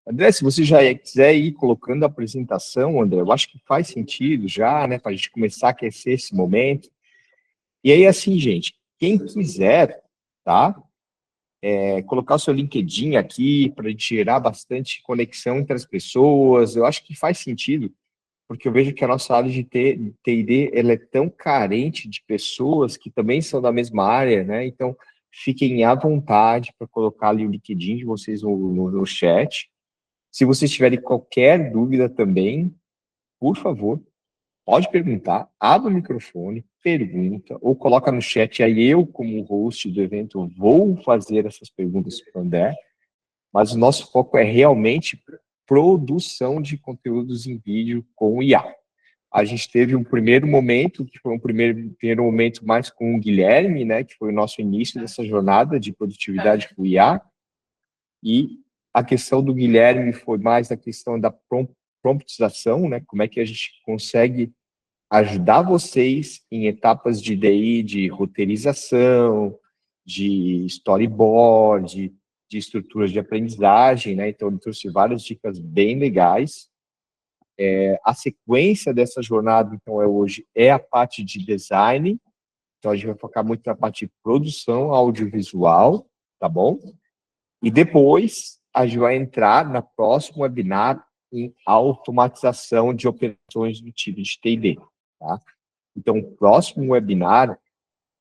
André, se você já quiser ir colocando a apresentação, André, eu acho que faz sentido já, né, para a gente começar a aquecer esse momento. E aí, assim, gente, quem quiser, tá, colocar o seu LinkedIn aqui para gerar bastante conexão entre as pessoas, eu acho que faz sentido, porque eu vejo que a nossa área de TI&D, ela é tão carente de pessoas que também são da mesma área, né? Então, fiquem à vontade para colocar ali o LinkedIn de vocês no chat. Se vocês tiverem qualquer dúvida também, por favor, pode perguntar, abre o microfone, pergunta, ou coloca no chat, aí eu, como host do evento, vou fazer essas perguntas para o André, mas o nosso foco é realmente produção de conteúdos em vídeo com IA. A gente teve um primeiro momento, que foi um primeiro momento mais com o Guilherme, né, que foi o nosso início dessa jornada de produtividade com IA, e a questão do Guilherme foi mais a questão da promptização, né, como é que a gente consegue ajudar vocês em etapas de DI, de roteirização, de storyboard, de estruturas de aprendizagem, né? Então, ele trouxe várias dicas bem legais. A sequência dessa jornada, então, hoje é a parte de design. Então, a gente vai focar muito na parte de produção audiovisual, tá bom? E depois, a gente vai entrar na próxima webinar em automatização de operações do time de T&D, tá? Então, o próximo webinar,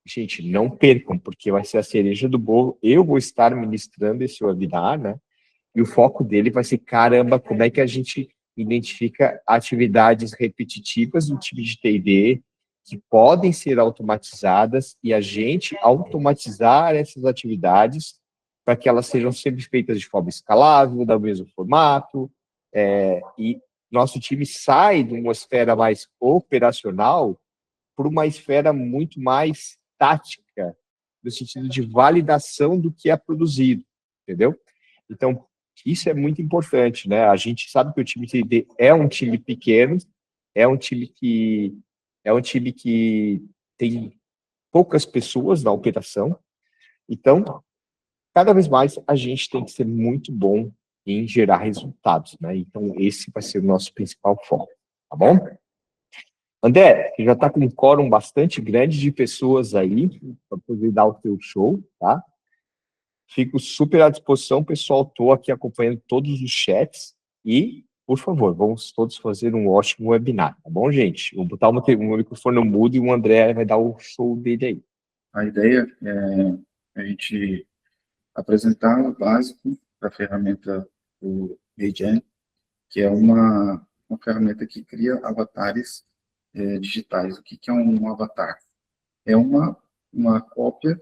gente, não percam, porque vai ser a cereja do bolo. Eu vou estar ministrando esse webinar, né? E o foco dele vai ser, caramba, como é que a gente identifica atividades repetitivas do time de T&D que podem ser automatizadas e a gente automatizar essas atividades para que elas sejam sempre feitas de forma escalável, do mesmo formato, e nosso time sai de uma esfera mais operacional para uma esfera muito mais tática, no sentido de validação do que é produzido, entendeu? Então, isso é muito importante, né? A gente sabe que o time TD é um time pequeno, é um time que tem poucas pessoas na operação. Então, cada vez mais a gente tem que ser muito bom em gerar resultados, né? Então, esse vai ser o nosso principal foco, tá bom? André, já está com um quórum bastante grande de pessoas aí para poder dar o teu show, tá? Fico super à disposição, pessoal. Estou aqui acompanhando todos os chats e, por favor, vamos todos fazer um ótimo webinar, tá bom, gente? Vou botar o microfone no mudo e o André vai dar o show dele aí. A ideia é a gente apresentar o básico da ferramenta do HeyGen, que é uma ferramenta que cria avatares digitais. O que é um avatar? É uma cópia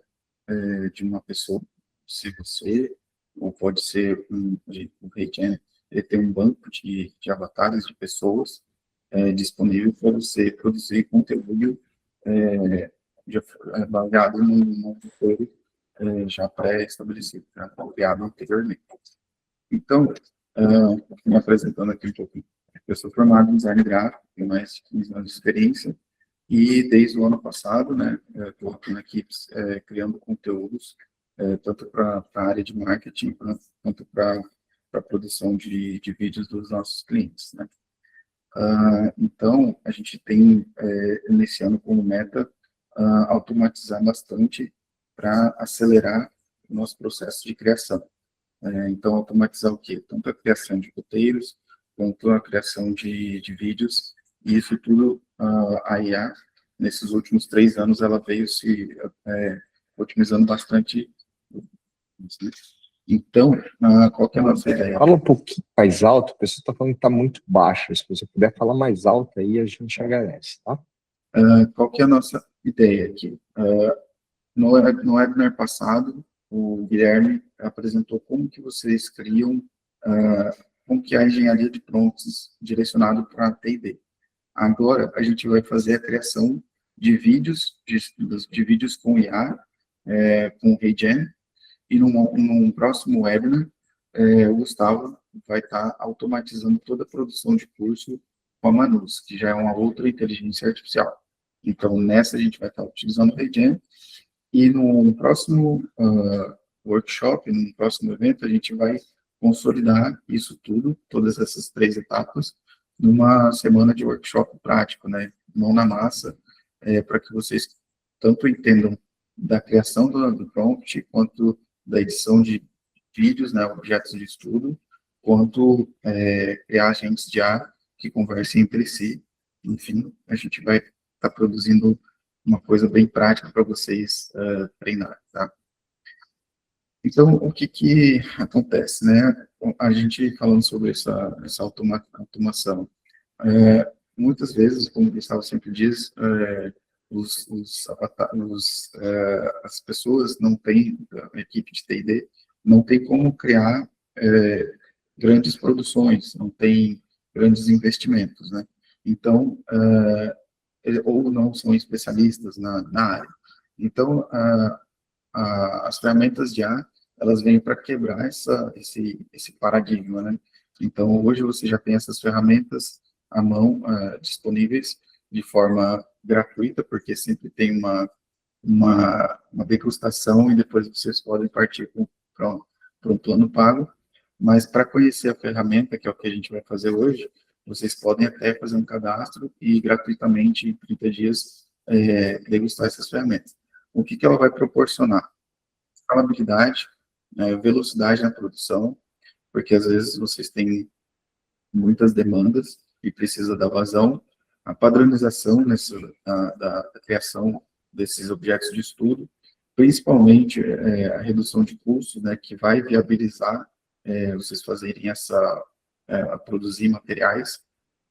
de uma pessoa, se você, ou pode ser o HeyGen, ele tem um banco de avatares de pessoas disponível para você produzir conteúdo baseado num roteiro já pré-estabelecido, já criado anteriormente. Então, me apresentando aqui um pouquinho. Eu sou formado em design gráfico, tenho mais de 15 anos de experiência, e desde o ano passado, né, estou aqui na equipes criando conteúdos, tanto para a área de marketing, quanto para a produção de vídeos dos nossos clientes, né. Então, a gente tem, nesse ano, como meta, automatizar bastante para acelerar o nosso processo de criação. Então, automatizar o quê? Tanto a criação de roteiros, quanto a criação de vídeos, e isso tudo, a IA, nesses últimos 3 anos, ela veio se otimizando bastante. Então, qual que é a nossa ideia? Fala um pouquinho mais alto, a pessoa está falando que está muito baixo. Se você puder falar mais alto aí, a gente agradece, tá? Qual que é a nossa ideia aqui? No webinar passado, o Guilherme apresentou como que vocês criam, como que é a engenharia de prompts direcionado para T&D. Agora, a gente vai fazer a criação de vídeos, de vídeos com IA, com HeyGen, e num próximo webinar, o Gustavo vai estar automatizando toda a produção de curso com a Manus, que já é uma outra inteligência artificial. Então, nessa a gente vai estar utilizando o HeyGen, e no próximo workshop, no próximo evento, a gente vai consolidar isso tudo, todas essas 3 etapas, numa semana de workshop prático, né, mão na massa, para que vocês tanto entendam da criação do prompt, quanto da edição de vídeos, né, objetos de estudo, quanto criar agentes de IA que conversem entre si. Enfim, a gente vai estar produzindo uma coisa bem prática para vocês treinar, tá? Então, o que acontece, né? A gente falando sobre essa automação, muitas vezes, como o Gustavo sempre diz, as pessoas não têm, a equipe de T&D, não tem como criar grandes produções, não tem grandes investimentos, né? Então, ou não são especialistas na área. Então, as ferramentas de IA, elas vêm para quebrar esse paradigma, né? Então, hoje você já tem essas ferramentas à mão, disponíveis de forma gratuita, porque sempre tem uma degustação e depois vocês podem partir para um plano pago. Mas para conhecer a ferramenta, que é o que a gente vai fazer hoje, vocês podem até fazer um cadastro e gratuitamente, em 30 dias, degustar essas ferramentas. O que ela vai proporcionar? Escalabilidade, velocidade na produção, porque às vezes vocês têm muitas demandas e precisa da vazão, a padronização da criação desses objetos de estudo, principalmente a redução de custos, né, que vai viabilizar vocês fazerem produzir materiais,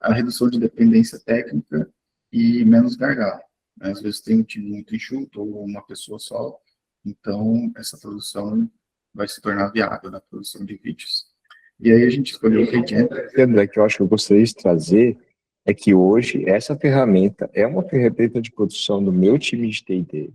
a redução de dependência técnica e menos gargalo. Às vezes tem um time muito enxuto ou uma pessoa só, então essa produção vai se tornar viável na produção de vídeos. E aí a gente escolheu o Reagent. André, que eu acho que eu gostaria de trazer é que hoje essa ferramenta é uma ferramenta de produção do meu time de T&D.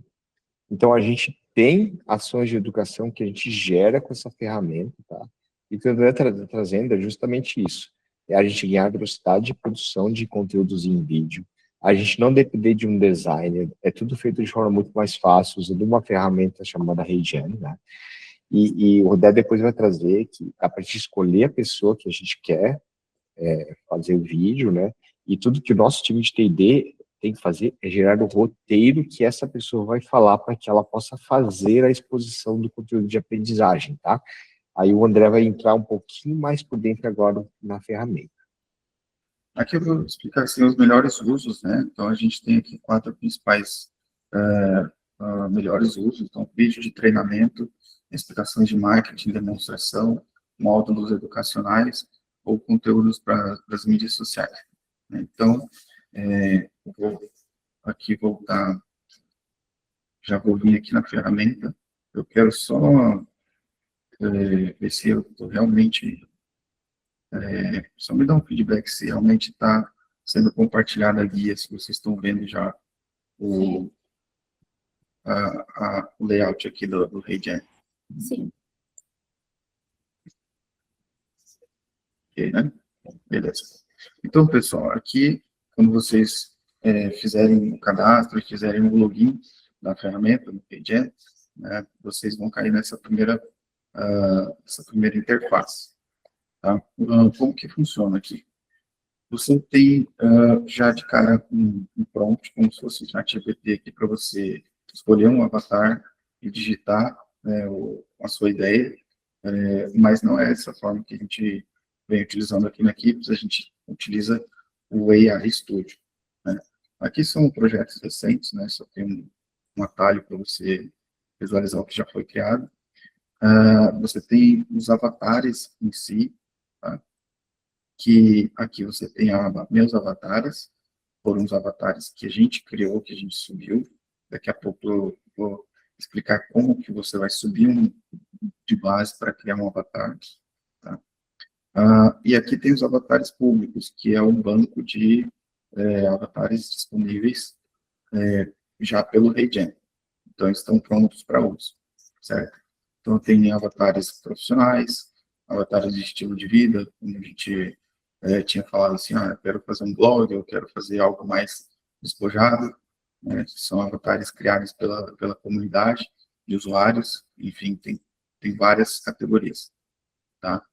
Então a gente tem ações de educação que a gente gera com essa ferramenta, tá? E o que o André está trazendo é justamente isso. É a gente ganhar velocidade de produção de conteúdos em vídeo, a gente não depender de um designer, é tudo feito de forma muito mais fácil, usando uma ferramenta chamada Regiane, né? E o Rodé depois vai trazer que a partir de escolher a pessoa que a gente quer fazer o vídeo, né? E tudo que o nosso time de T&D tem que fazer é gerar o roteiro que essa pessoa vai falar para que ela possa fazer a exposição do conteúdo de aprendizagem, tá? Aí o André vai entrar um pouquinho mais por dentro agora na ferramenta. Aqui eu vou explicar assim, os melhores usos, né? Então, a gente tem aqui 4 principais melhores usos. Então, vídeo de treinamento, explicações de marketing, demonstração, módulos educacionais ou conteúdos para as mídias sociais. Então, eu vou aqui voltar, já vou vir aqui na ferramenta. Eu quero só ver se eu estou realmente... só me dá um feedback se realmente está sendo compartilhada a guia, se vocês estão vendo já o layout aqui do Reagent. Sim. Ok, né? Beleza. Então, pessoal, aqui, quando vocês fizerem o cadastro e fizerem o login da ferramenta, do Reagent, né, vocês vão cair nessa primeira interface. Tá? Como que funciona aqui? Você tem já de cara um prompt, como se fosse um ChatGPT aqui para você escolher um avatar e digitar a sua ideia, mas não é essa forma que a gente vem utilizando aqui na Equipes, a gente utiliza o AI Studio. Né? Aqui são projetos recentes, né? Só tem um atalho para você visualizar o que já foi criado. Você tem os avatares em si, tá? Que aqui você tem meus avatares, foram os avatares que a gente criou, que a gente subiu. Daqui a pouco eu vou explicar como que você vai subir de base para criar um avatar. Tá? E aqui tem os avatares públicos, que é um banco de avatares disponíveis já pelo Reagent. Então, estão prontos para uso, certo? Então, tem avatares profissionais, avatares de estilo de vida, como a gente tinha falado assim, eu quero fazer um blog, eu quero fazer algo mais despojado, né? São avatares criados pela comunidade de usuários, enfim, tem várias categorias, tá?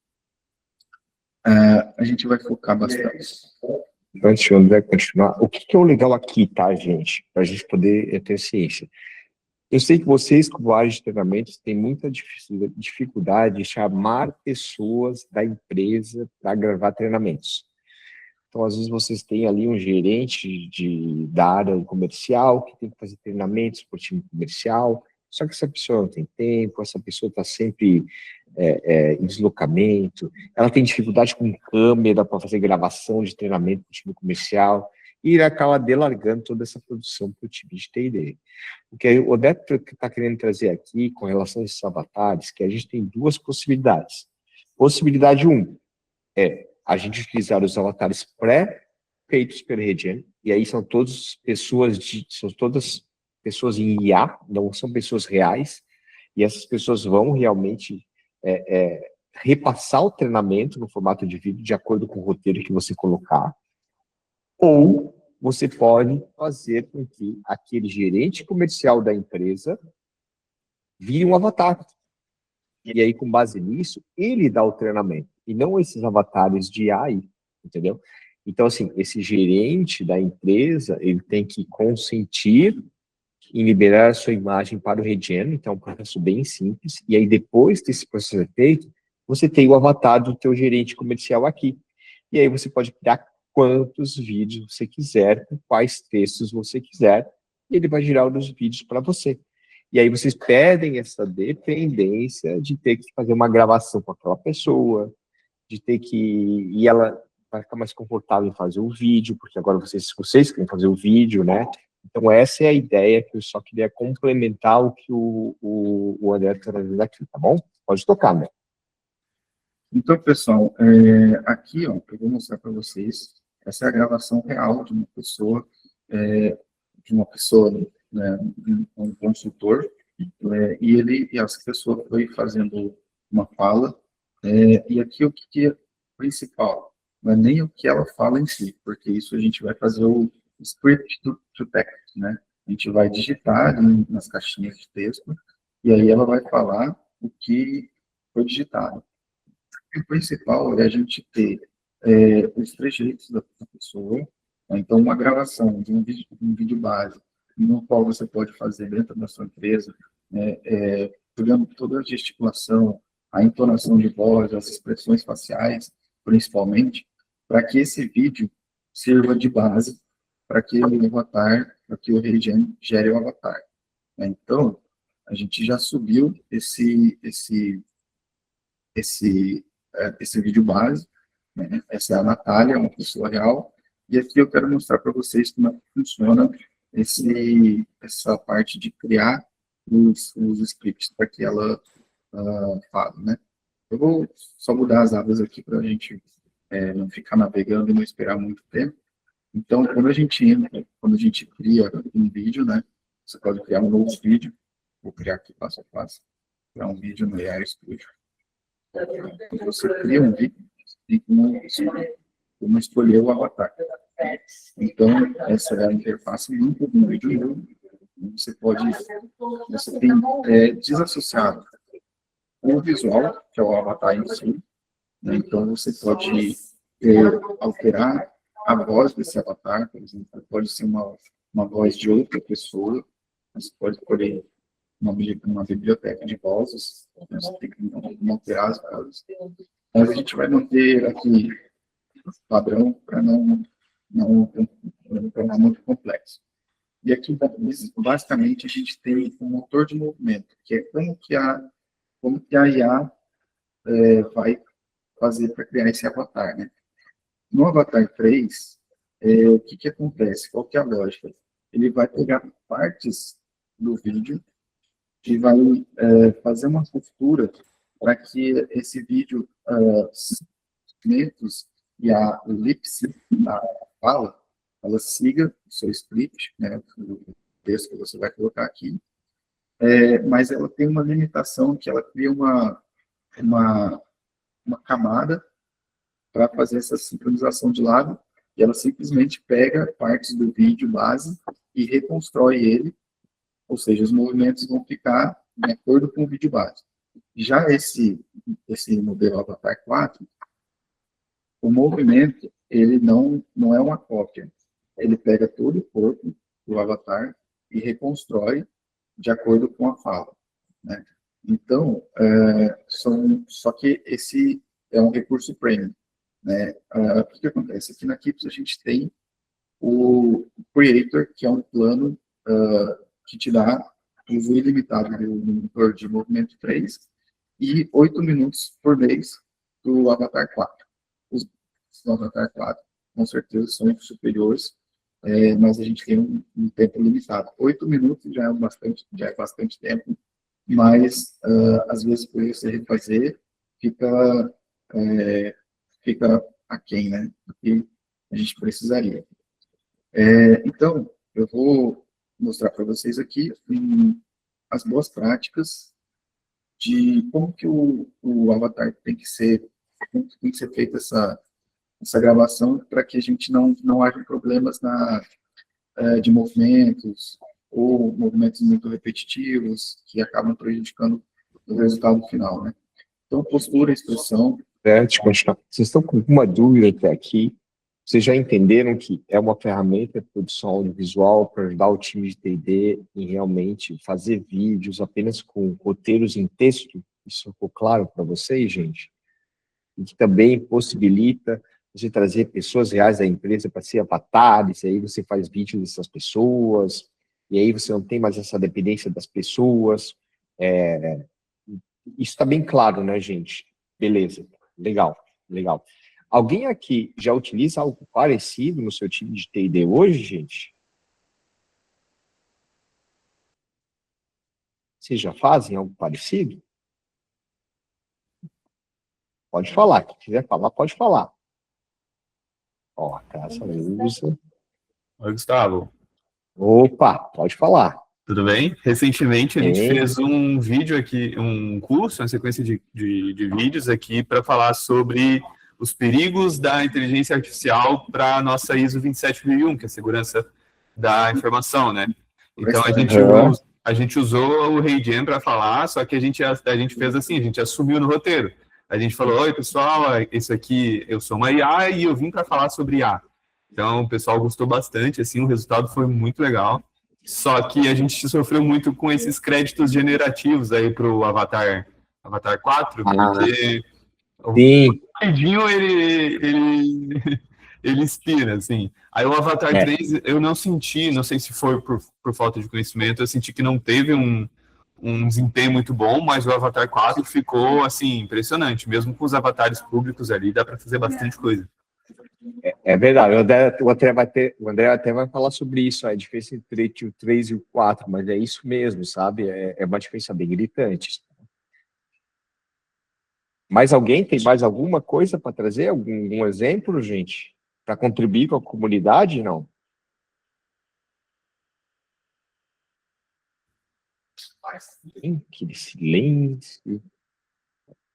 a gente vai focar bastante. Antes do André continuar, o que é o legal aqui, tá, gente? Para a gente poder ter ciência. Eu sei que vocês, como áreas de treinamentos, têm muita dificuldade de chamar pessoas da empresa para gravar treinamentos. Então, às vezes, vocês têm ali um gerente da área comercial que tem que fazer treinamentos para o time comercial, só que essa pessoa não tem tempo, essa pessoa está sempre em deslocamento, ela tem dificuldade com câmera para fazer gravação de treinamento para o time comercial, e acaba delargando toda essa produção para o time de T&D. O que o Odete está querendo trazer aqui com relação a esses avatares, que a gente tem duas possibilidades. Possibilidade 1 é a gente utilizar os avatares pré-feitos pela Regiane, e aí são todas pessoas em IA, não são pessoas reais, e essas pessoas vão realmente repassar o treinamento no formato de vídeo de acordo com o roteiro que você colocar, ou você pode fazer com que aquele gerente comercial da empresa vire um avatar. E aí, com base nisso, ele dá o treinamento, e não esses avatares de AI, entendeu? Então, assim, esse gerente da empresa, ele tem que consentir em liberar a sua imagem para o Regiane, então é um processo bem simples, e aí depois desse processo feito, você tem o avatar do teu gerente comercial aqui. E aí você pode criar quantos vídeos você quiser, com quais textos você quiser, e ele vai gerar os vídeos para você. E aí vocês pedem essa dependência de ter que fazer uma gravação com aquela pessoa, de ter que... E ela vai ficar mais confortável em fazer o vídeo, porque agora vocês querem fazer o vídeo, né? Então essa é a ideia que eu só queria complementar o que o André está trazendo aqui, tá bom? Pode tocar, né? Então, pessoal, aqui, ó, eu vou mostrar para vocês, essa é a gravação real de uma pessoa, né, um consultor, e essa pessoa foi fazendo uma fala, e aqui o que é principal, não é nem o que ela fala em si, porque isso a gente vai fazer o script to text, né? A gente vai digitar nas caixinhas de texto, e aí ela vai falar o que foi digitado. O principal é a gente ter os trejeitos da pessoa, né? Então, uma gravação de um vídeo base, no qual você pode fazer dentro da sua empresa, né, olhando toda a gesticulação, a entonação de voz, as expressões faciais, principalmente, para que esse vídeo sirva de base para que o avatar, para que o Regen gere o avatar, né? Então, a gente já subiu esse vídeo base, né? Essa é a Natália, uma pessoa real, e aqui eu quero mostrar para vocês como é que funciona essa parte de criar os scripts para que ela fale, né? Eu vou só mudar as abas aqui para a gente não ficar navegando e não esperar muito tempo. Então, quando a gente cria um vídeo, né? Você pode criar um novo vídeo, vou criar aqui passo a passo, criar um vídeo no AI Studio. Você cria um vídeo e como escolher o avatar. Então, essa é a interface limpa do vídeo novo. Você tem desassociado o visual, que é o avatar em si, né? Então, você pode alterar a voz desse avatar, por exemplo, pode ser uma voz de outra pessoa, você pode escolher uma biblioteca de vozes, você tem que alterar as vozes. Mas a gente vai manter aqui padrão para não tornar muito complexo. E aqui, basicamente, a gente tem um motor de movimento, que é como que a IA vai fazer para criar esse avatar, né? No Avatar 3, o que acontece? Qual que é a lógica? Ele vai pegar partes do vídeo e vai fazer uma costura para que esse vídeo, os segmentos e a elipse da fala, ela siga o seu script, né, o texto que você vai colocar aqui, mas ela tem uma limitação que ela cria uma camada para fazer essa sincronização de lado, e ela simplesmente pega partes do vídeo base e reconstrói ele, ou seja, os movimentos vão ficar de acordo com o vídeo base. Já esse modelo Avatar 4, o movimento, ele não é uma cópia. Ele pega todo o corpo do avatar e reconstrói de acordo com a fala, né? Então, só que esse é um recurso premium, né? O que acontece? Aqui na Keeps a gente tem o Creator, que é um plano que te dá uso ilimitado do monitor de movimento 3 e 8 minutos por mês do Avatar 4. Os do Avatar 4, com certeza, são superiores, mas a gente tem um tempo limitado. 8 minutos já é bastante tempo, mas às vezes por você refazer, fica, fica aquém, né, do que a gente precisaria. Então, eu vou mostrar para vocês aqui as boas práticas de como que o avatar como que tem que ser feita essa gravação para que a gente não haja problemas de movimentos ou movimentos muito repetitivos que acabam prejudicando o resultado final, né? Então, postura, expressão. Antes de continuar, vocês estão com alguma dúvida até aqui? Vocês já entenderam que é uma ferramenta de produção audiovisual para ajudar o time de T&D em realmente fazer vídeos apenas com roteiros em texto? Isso ficou claro para vocês, gente? E que também possibilita você trazer pessoas reais da empresa para ser avatares, e aí você faz vídeo dessas pessoas, e aí você não tem mais essa dependência das pessoas. Isso está bem claro, né, gente? Beleza, legal, legal. Alguém aqui já utiliza algo parecido no seu time de T&D hoje, gente? Vocês já fazem algo parecido? Pode falar, quem quiser falar, pode falar. Ó, a Cássia usa. Oi, Gustavo. Opa, pode falar. Tudo bem? Recentemente a gente Bem. fez um vídeo aqui, um curso, uma sequência de vídeos aqui para falar sobre os perigos da inteligência artificial para a nossa ISO 27001, que é a segurança da informação, né? Então a gente usou o RayGen para falar, só que a gente fez assim, a gente assumiu no roteiro. A gente falou: oi, pessoal, isso aqui, eu sou uma IA e eu vim para falar sobre IA. Então o pessoal gostou bastante, assim, o resultado foi muito legal. Só que a gente sofreu muito com esses créditos generativos aí para o Avatar 4, porque sim. o rapidinho ele inspira, assim. Aí o Avatar 3 eu não senti, não sei se foi por falta de conhecimento, eu senti que não teve um desempenho muito bom, mas o Avatar 4 ficou, assim, impressionante. Mesmo com os avatares públicos ali, dá para fazer bastante coisa. É verdade, o André até vai falar sobre isso, a diferença entre o 3 e o 4, mas é isso mesmo, sabe? É uma diferença bem gritante. Mais alguém tem mais alguma coisa para trazer? Algum exemplo, gente? Para contribuir com a comunidade, não? Aquele silêncio.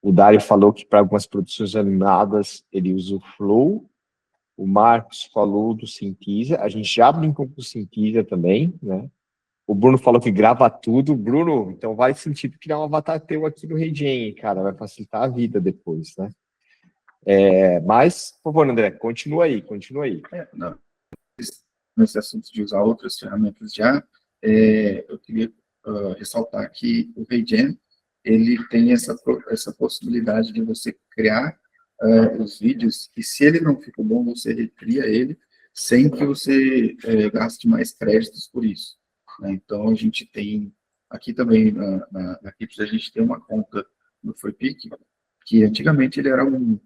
O Dário falou que para algumas produções animadas ele usa o Flow. O Marcos falou do Synthesia. A gente já brincou com o Synthesia também, né? O Bruno falou que grava tudo. Bruno, então vai sentido criar um avatar teu aqui no RayGen, cara. Vai facilitar a vida depois, né? Mas, por favor, André, continua aí. Nesse assunto de usar outras ferramentas já, eu queria ressaltar que o RayGen, ele tem essa possibilidade de você criar os vídeos, e se ele não ficou bom, você recria ele, sem que você gaste mais créditos por isso, né? Então, a gente tem, aqui também, na Kips, a gente tem uma conta no FreePic, que antigamente ele era um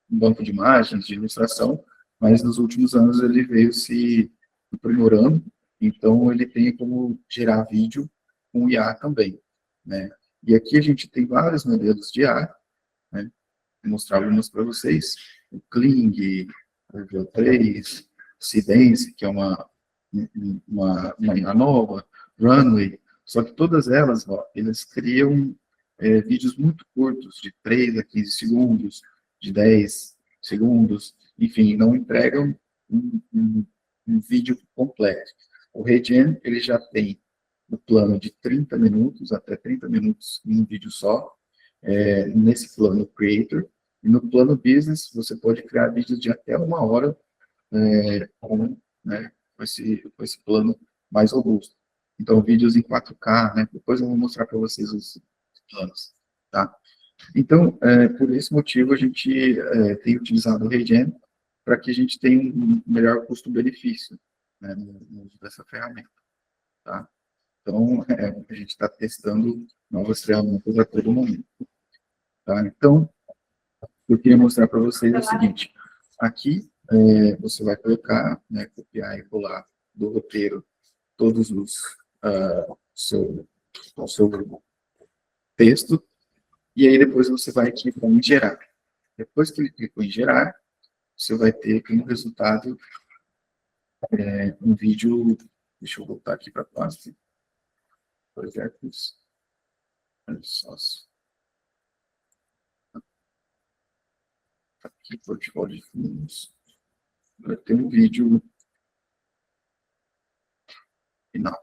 banco de imagens, de ilustração, mas nos últimos anos ele veio se aprimorando, então ele tem como gerar vídeo com IA também, né? E aqui a gente tem vários modelos de IA, né? Vou mostrar algumas para vocês: o Kling, o V3, Sidence, que é uma IA nova, Runway, só que todas elas, eles criam vídeos muito curtos, de 3 a 15 segundos, de 10 segundos, enfim, não entregam um vídeo completo. O RayGen, ele já tem o plano de 30 minutos, até 30 minutos em um vídeo só, nesse plano Creator, E no plano business, você pode criar vídeos de até 1 hora com esse plano mais robusto. Então, vídeos em 4K, né? Depois eu vou mostrar para vocês os planos, tá? Então, por esse motivo, a gente tem utilizado o RayGen para que a gente tenha um melhor custo-benefício, né, no uso dessa ferramenta, tá? Então, a gente está testando novas ferramentas a todo momento, tá? Então, eu queria mostrar para vocês o seguinte, aqui você vai colocar, né, copiar e colar do roteiro todos os seu texto, e aí depois você vai clicar em gerar. Depois que ele clicou em gerar, você vai ter como resultado um vídeo, deixa eu voltar aqui para a pasta, projetos, sócio. Aqui, portfólio de fundos. Vai ter um vídeo final.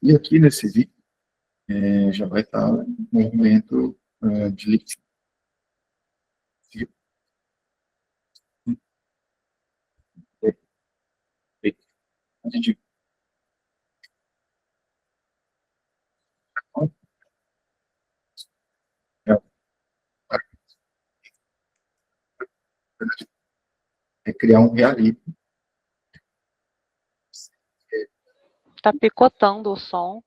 E aqui nesse vídeo, já vai estar o movimento de liquidez. É criar um realismo. Tá picotando o som.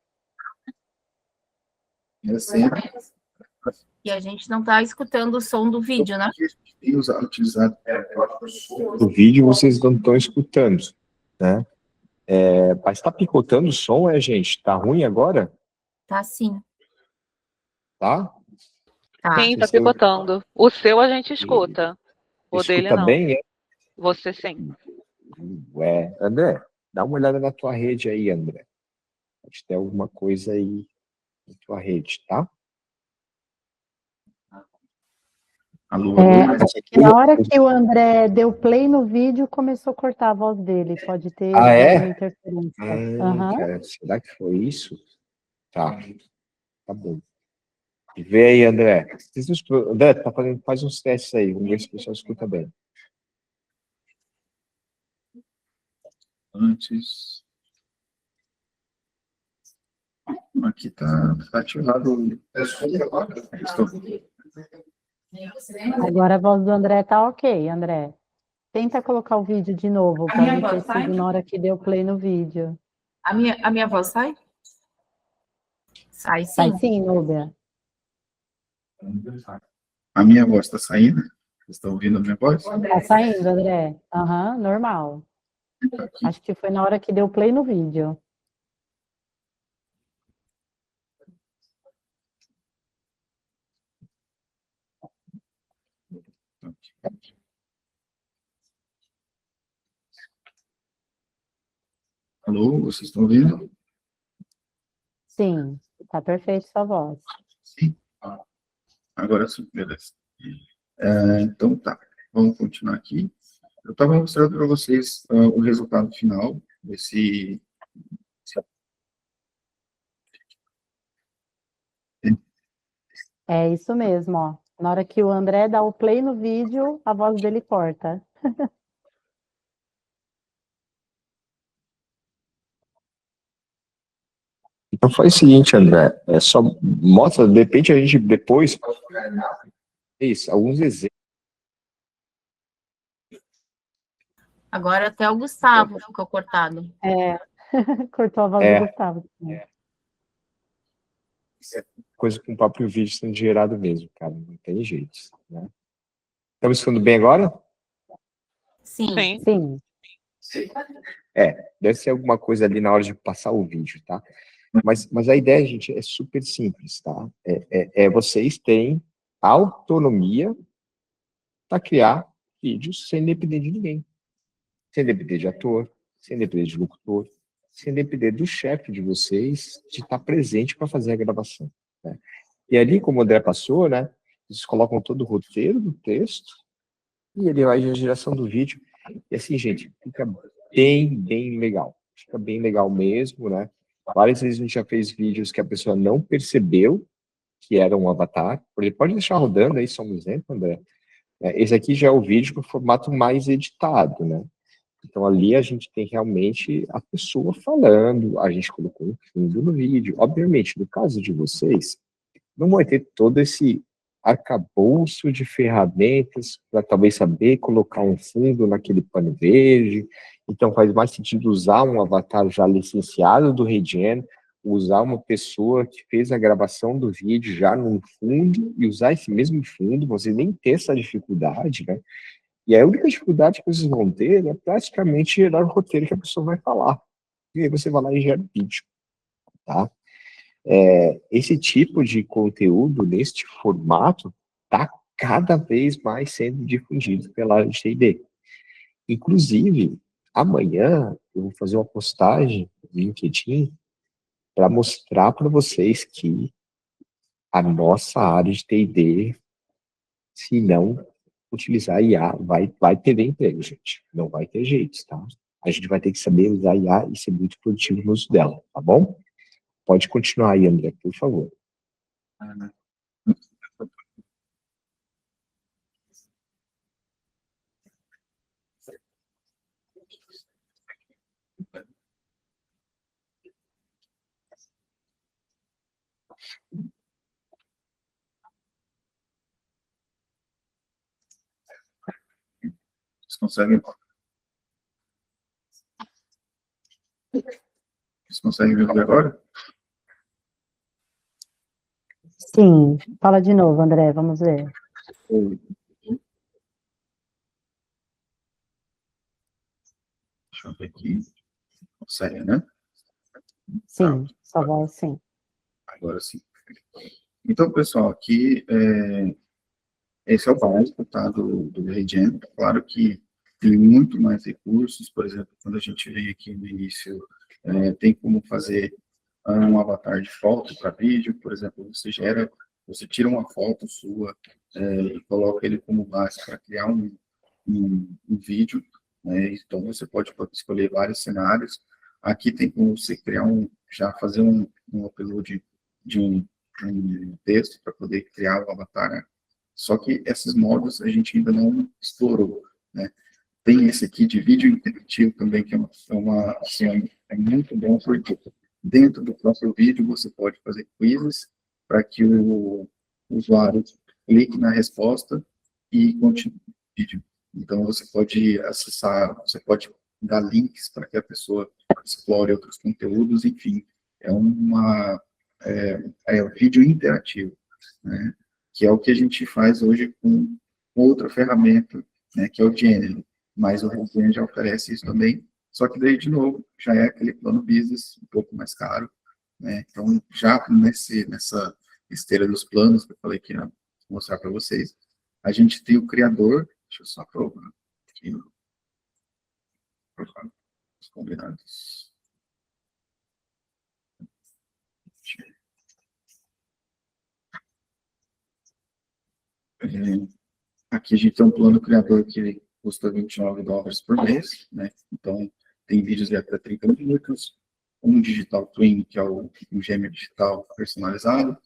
E a gente não está escutando o som do vídeo, né? Tem utilizado. O vídeo vocês não estão escutando, né? Mas está picotando o som, gente? Tá ruim agora? Tá sim. Tá? Tá. Sim, tá picotando. O seu a gente escuta. O Escuta dele não. bem, Você sim. Ué, André, dá uma olhada na tua rede aí, André. Pode ter alguma coisa aí na tua rede, tá? Alô, Acho que na hora que o André deu play no vídeo, começou a cortar a voz dele. Pode ter alguma interferência. Cara, será que foi isso? Tá bom. E vê aí, André. André, faz uns testes aí, vamos ver se o pessoal escuta bem. Antes. Aqui tá ativado. Agora a voz do André tá ok, André. Tenta colocar o vídeo de novo. Pode ter sido na hora que deu play no vídeo. A minha voz sai? Sai sim. Sai sim, Núbia. A minha voz está saindo? Vocês estão ouvindo a minha voz? Tá saindo, André. Normal. Acho que foi na hora que deu play no vídeo. Alô, vocês estão ouvindo? Sim, tá perfeito sua voz. Sim. Agora sim, beleza. Então tá, vamos continuar aqui. Eu estava mostrando para vocês o resultado final desse. É isso mesmo, ó. Na hora que o André dá o play no vídeo, a voz dele corta. Então faz o seguinte, André, só mostra, de repente a gente depois, alguns exemplos. Agora até o Gustavo ficou cortado. Cortou a voz do Gustavo. Coisa com o próprio vídeo sendo gerado mesmo, cara, não tem jeito, né? Estamos escutando bem agora? Sim. Sim. Deve ser alguma coisa ali na hora de passar o vídeo, tá? Mas a ideia, gente, é super simples, tá? Vocês têm autonomia para criar vídeos sem depender de ninguém. Sem depender de ator, sem depender de locutor, sem depender do chefe de vocês de estar presente para fazer a gravação, né? E ali, como o André passou, né? Eles colocam todo o roteiro do texto e ele vai a geração do vídeo. E assim, gente, fica bem legal. Fica bem legal mesmo, né? Várias vezes a gente já fez vídeos que a pessoa não percebeu que era um avatar. Pode deixar rodando aí só um exemplo, André. Esse aqui já é o vídeo com formato mais editado, né? Então, ali a gente tem realmente a pessoa falando, a gente colocou um fundo no vídeo. Obviamente, no caso de vocês, não vai ter todo esse arcabouço de ferramentas para talvez saber colocar um fundo naquele pano verde. Então, faz mais sentido usar um avatar já licenciado do Regen, usar uma pessoa que fez a gravação do vídeo já num fundo e usar esse mesmo fundo, você nem ter essa dificuldade, né? E a única dificuldade que vocês vão ter é praticamente gerar o roteiro que a pessoa vai falar. E aí você vai lá e gera o vídeo, tá? Esse tipo de conteúdo, neste formato, está cada vez mais sendo difundido pela área de T&D. Inclusive, amanhã eu vou fazer uma postagem no LinkedIn para mostrar para vocês que a nossa área de T&D, se não utilizar IA, vai perder emprego, gente. Não vai ter jeito, tá? A gente vai ter que saber usar IA e ser muito produtivo no uso dela, tá bom? Pode continuar aí, André, por favor. Vocês conseguem? Vocês conseguem ver agora? Sim, fala de novo, André, vamos ver. Deixa eu ver aqui. Consegue, né? Sim, sua voz sim. Agora sim. Então, pessoal, aqui esse é o básico, tá, do Regen. Claro que tem muito mais recursos, por exemplo, quando a gente vem aqui no início, tem como fazer um avatar de foto para vídeo, por exemplo, você tira uma foto sua e coloca ele como base para criar um vídeo, né? Então você pode escolher vários cenários. Aqui tem como você criar já fazer um upload de um texto para poder criar o avatar, né? Só que esses modos a gente ainda não explorou, né? Tem esse aqui de vídeo interativo também, que assim, é muito bom, porque dentro do próprio vídeo você pode fazer quizzes para que o usuário clique na resposta e continue o vídeo. Então você pode acessar, você pode dar links para que a pessoa explore outros conteúdos, enfim, é um vídeo interativo, né? Que é o que a gente faz hoje com outra ferramenta, né, que é o Genially, mas o Regen já oferece isso também, só que daí, de novo, já é aquele plano business um pouco mais caro, né? Então, já nessa esteira dos planos que eu falei que ia mostrar para vocês, a gente tem o criador, deixa eu só provar aqui, os combinados. Aqui a gente tem um plano criador que custa $29 por mês, né? Então, tem vídeos de até 30 minutos, um digital twin, que é um gêmeo digital personalizado.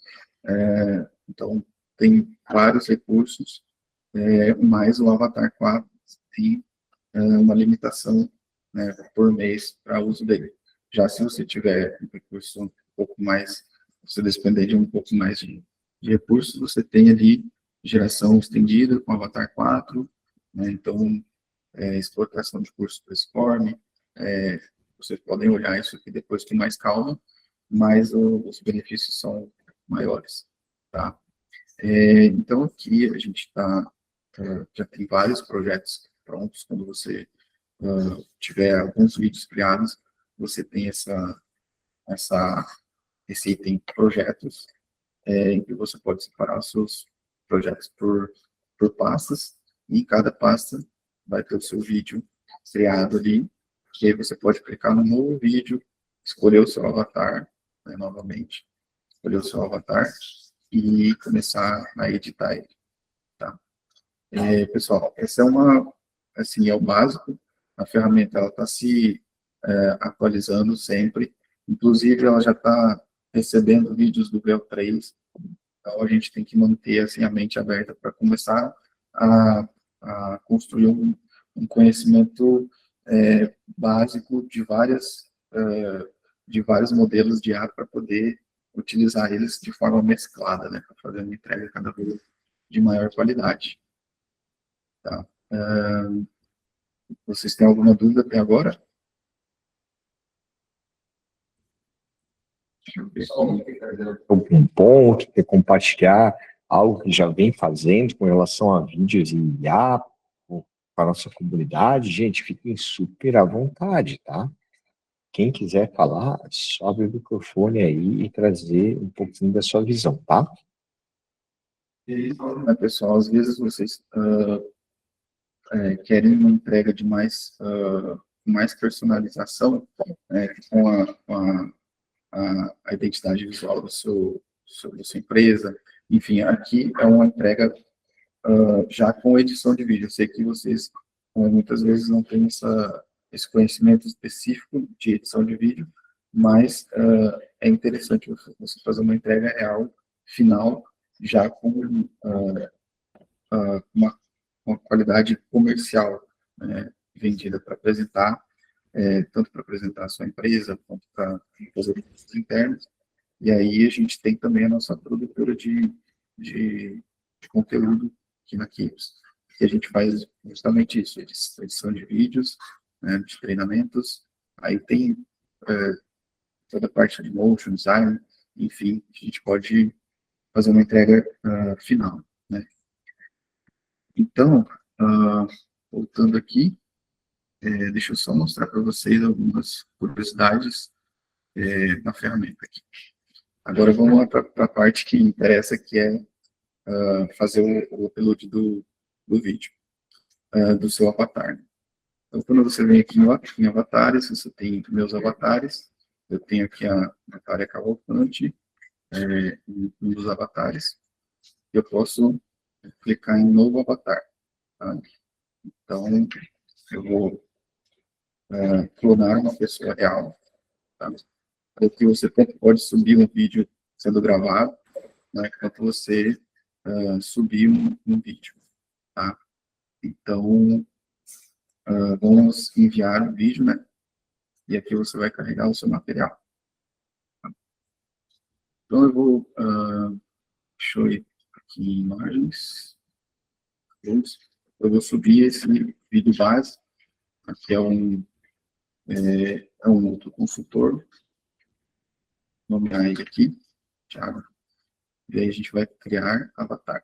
Então, tem vários recursos, mais o Avatar 4 tem uma limitação, né, por mês para uso dele. Já se você tiver um recurso um pouco mais, você depender de um pouco mais de recursos, você tem ali geração estendida com Avatar 4, né? Então, exportação de curso para Scorm, vocês podem olhar isso aqui depois com mais calma, mas os benefícios são maiores, tá? Então, aqui a gente já tem vários projetos prontos. Quando você tiver alguns vídeos criados, você tem esse item projetos, em que você pode separar os seus projetos por pastas, e em cada pasta vai ter o seu vídeo criado ali, que aí você pode clicar no novo vídeo, escolher o seu avatar, né, novamente, escolher o seu avatar e começar a editar ele, tá? Pessoal, essa é o básico. A ferramenta ela está se atualizando sempre, inclusive ela já está recebendo vídeos do Bel3 Então, a gente tem que manter assim, a mente aberta para começar a construir um conhecimento básico de vários modelos de IA para poder utilizar eles de forma mesclada, né, para fazer uma entrega cada vez de maior qualidade. Tá? Vocês têm alguma dúvida até agora? Deixa eu ver aqui. Um ponto, é compartilhar algo que já vem fazendo com relação a vídeos e IA para a nossa comunidade, gente, fiquem super à vontade, tá? Quem quiser falar, sobe o microfone aí e trazer um pouquinho da sua visão, tá? Pessoal, às vezes vocês querem uma entrega de mais personalização, com a identidade visual da sua empresa. Enfim, aqui é uma entrega já com edição de vídeo. Eu sei que vocês muitas vezes não têm esse conhecimento específico de edição de vídeo, mas é interessante você fazer uma entrega real, final, já com uma qualidade comercial, né, vendida para apresentar, tanto para apresentar a sua empresa, quanto para fazer os internos. E aí a gente tem também a nossa produtora de conteúdo aqui na Keeps, que a gente faz justamente isso, edição de vídeos, né, de treinamentos, aí tem toda a parte de motion design, enfim, a gente pode fazer uma entrega final, né. Então, voltando aqui, deixa eu só mostrar para vocês algumas curiosidades na ferramenta aqui. Agora vamos lá para a parte que interessa, que é fazer o upload do vídeo, do seu avatar. Então, quando você vem aqui em avatares, você tem meus avatares, eu tenho aqui a Natália Cavalcante, um dos avatares, eu posso clicar em novo avatar. Tá? Então, eu vou clonar uma pessoa real. Tá? Aqui você tanto pode subir um vídeo sendo gravado, né, quanto você subir um vídeo. Tá? Então, vamos enviar o vídeo, né? E aqui você vai carregar o seu material. Tá? Então, eu vou... deixa eu ir aqui em imagens. Eu vou subir esse vídeo base. Aqui é um outro consultor. Vou nomear ele aqui, Thiago. E aí a gente vai criar avatar.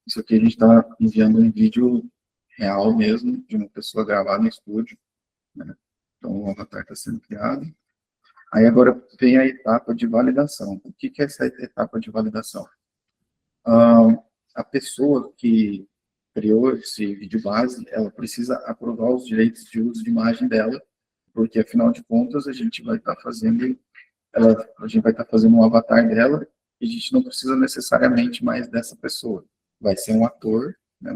Isso aqui a gente está enviando um vídeo real mesmo, de uma pessoa gravada no estúdio, né? Então o avatar está sendo criado. Aí agora vem a etapa de validação. O que é essa etapa de validação? A pessoa que criou esse vídeo base, ela precisa aprovar os direitos de uso de imagem dela, porque afinal de contas a gente vai estar fazendo um avatar dela e a gente não precisa necessariamente mais dessa pessoa. Vai ser um ator, né,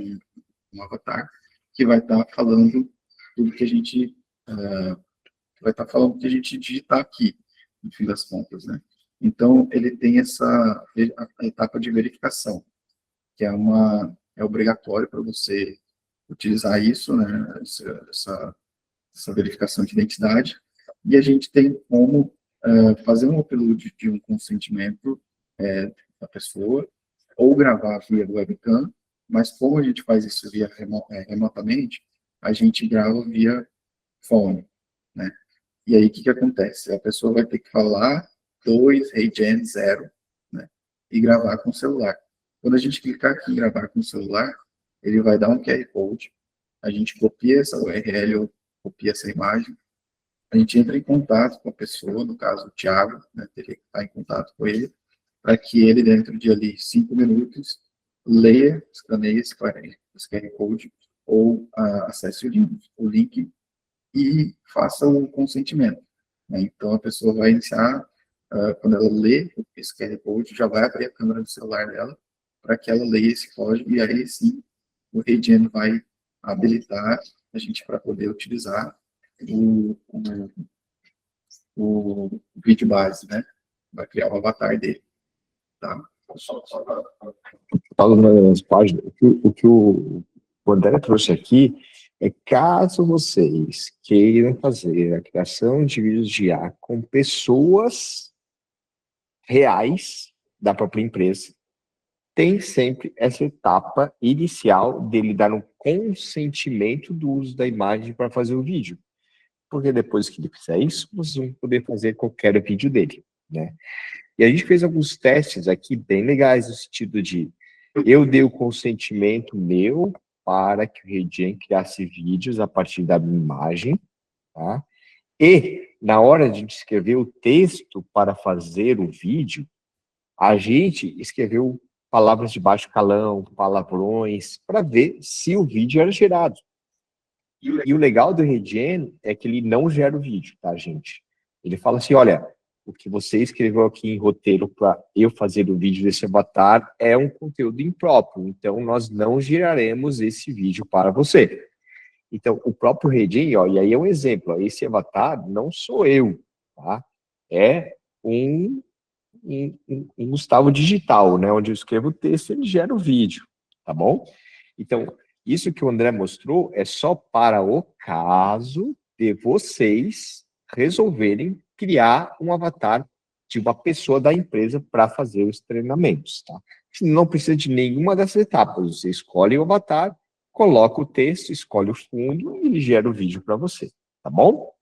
um avatar, que vai estar falando tudo que a gente vai estar falando que a gente digitar aqui, no fim das contas, né? Então, ele tem a etapa de verificação, que é obrigatório para você utilizar isso, né, essa verificação de identidade, e a gente tem como fazer um upload de um consentimento da pessoa, ou gravar via webcam, mas como a gente faz isso remotamente, a gente grava via phone, né? E aí, o que acontece? A pessoa vai ter que falar 2, Regen 0, né? E gravar com o celular. Quando a gente clicar aqui em gravar com o celular, ele vai dar um QR Code, a gente copia essa URL ou copia essa imagem, a gente entra em contato com a pessoa, no caso o Thiago, né, teria que estar em contato com ele, para que ele, dentro de ali 5 minutos, leia, escaneie esse QR Code ou acesse o link e faça o consentimento. Né? Então, a pessoa vai iniciar, quando ela lê esse QR Code, já vai abrir a câmera do celular dela para que á leia esse código e aí sim o Regen vai habilitar a gente para poder utilizar o vídeo base, né? vai criar o avatar dele, tá? Falo nas páginas, o que o André trouxe aqui é caso vocês queiram fazer a criação de vídeos de IA com pessoas reais da própria empresa, tem sempre essa etapa inicial dele dar um consentimento do uso da imagem para fazer o vídeo. Porque depois que ele fizer isso, vocês vão poder fazer qualquer vídeo dele, né? E a gente fez alguns testes aqui bem legais, no sentido de eu dei o consentimento meu para que o Regen criasse vídeos a partir da minha imagem, tá? E, na hora de escrever o texto para fazer o vídeo, a gente escreveu palavras de baixo calão, palavrões, para ver se o vídeo era gerado. E o legal do Regen é que ele não gera o vídeo, tá, gente? Ele fala assim, olha, o que você escreveu aqui em roteiro para eu fazer o vídeo desse avatar é um conteúdo impróprio, então nós não geraremos esse vídeo para você. Então, o próprio Regen, ó, e aí é um exemplo, ó, esse avatar não sou eu, tá? É um Gustavo digital, né? Onde eu escrevo o texto, ele gera o vídeo, tá bom? Então, isso que o André mostrou é só para o caso de vocês resolverem criar um avatar de uma pessoa da empresa para fazer os treinamentos, tá? Não precisa de nenhuma dessas etapas. Você escolhe o avatar, coloca o texto, escolhe o fundo e ele gera o vídeo para você, tá bom?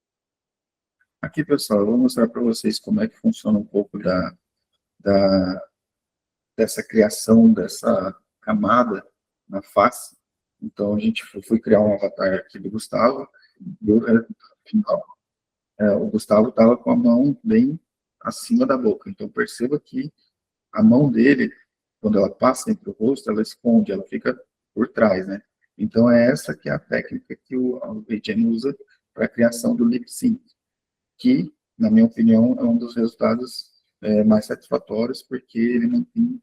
Aqui, pessoal, eu vou mostrar para vocês como é que funciona um pouco dessa criação, dessa camada na face. Então, a gente foi criar um avatar aqui do Gustavo, e o Gustavo estava com a mão bem acima da boca. Então, perceba que a mão dele, quando ela passa entre o rosto, ela esconde, ela fica por trás, né? Então, é essa que é a técnica que o Regen usa para a criação do lip sync, que, na minha opinião, é um dos resultados mais satisfatórios, porque ele mantém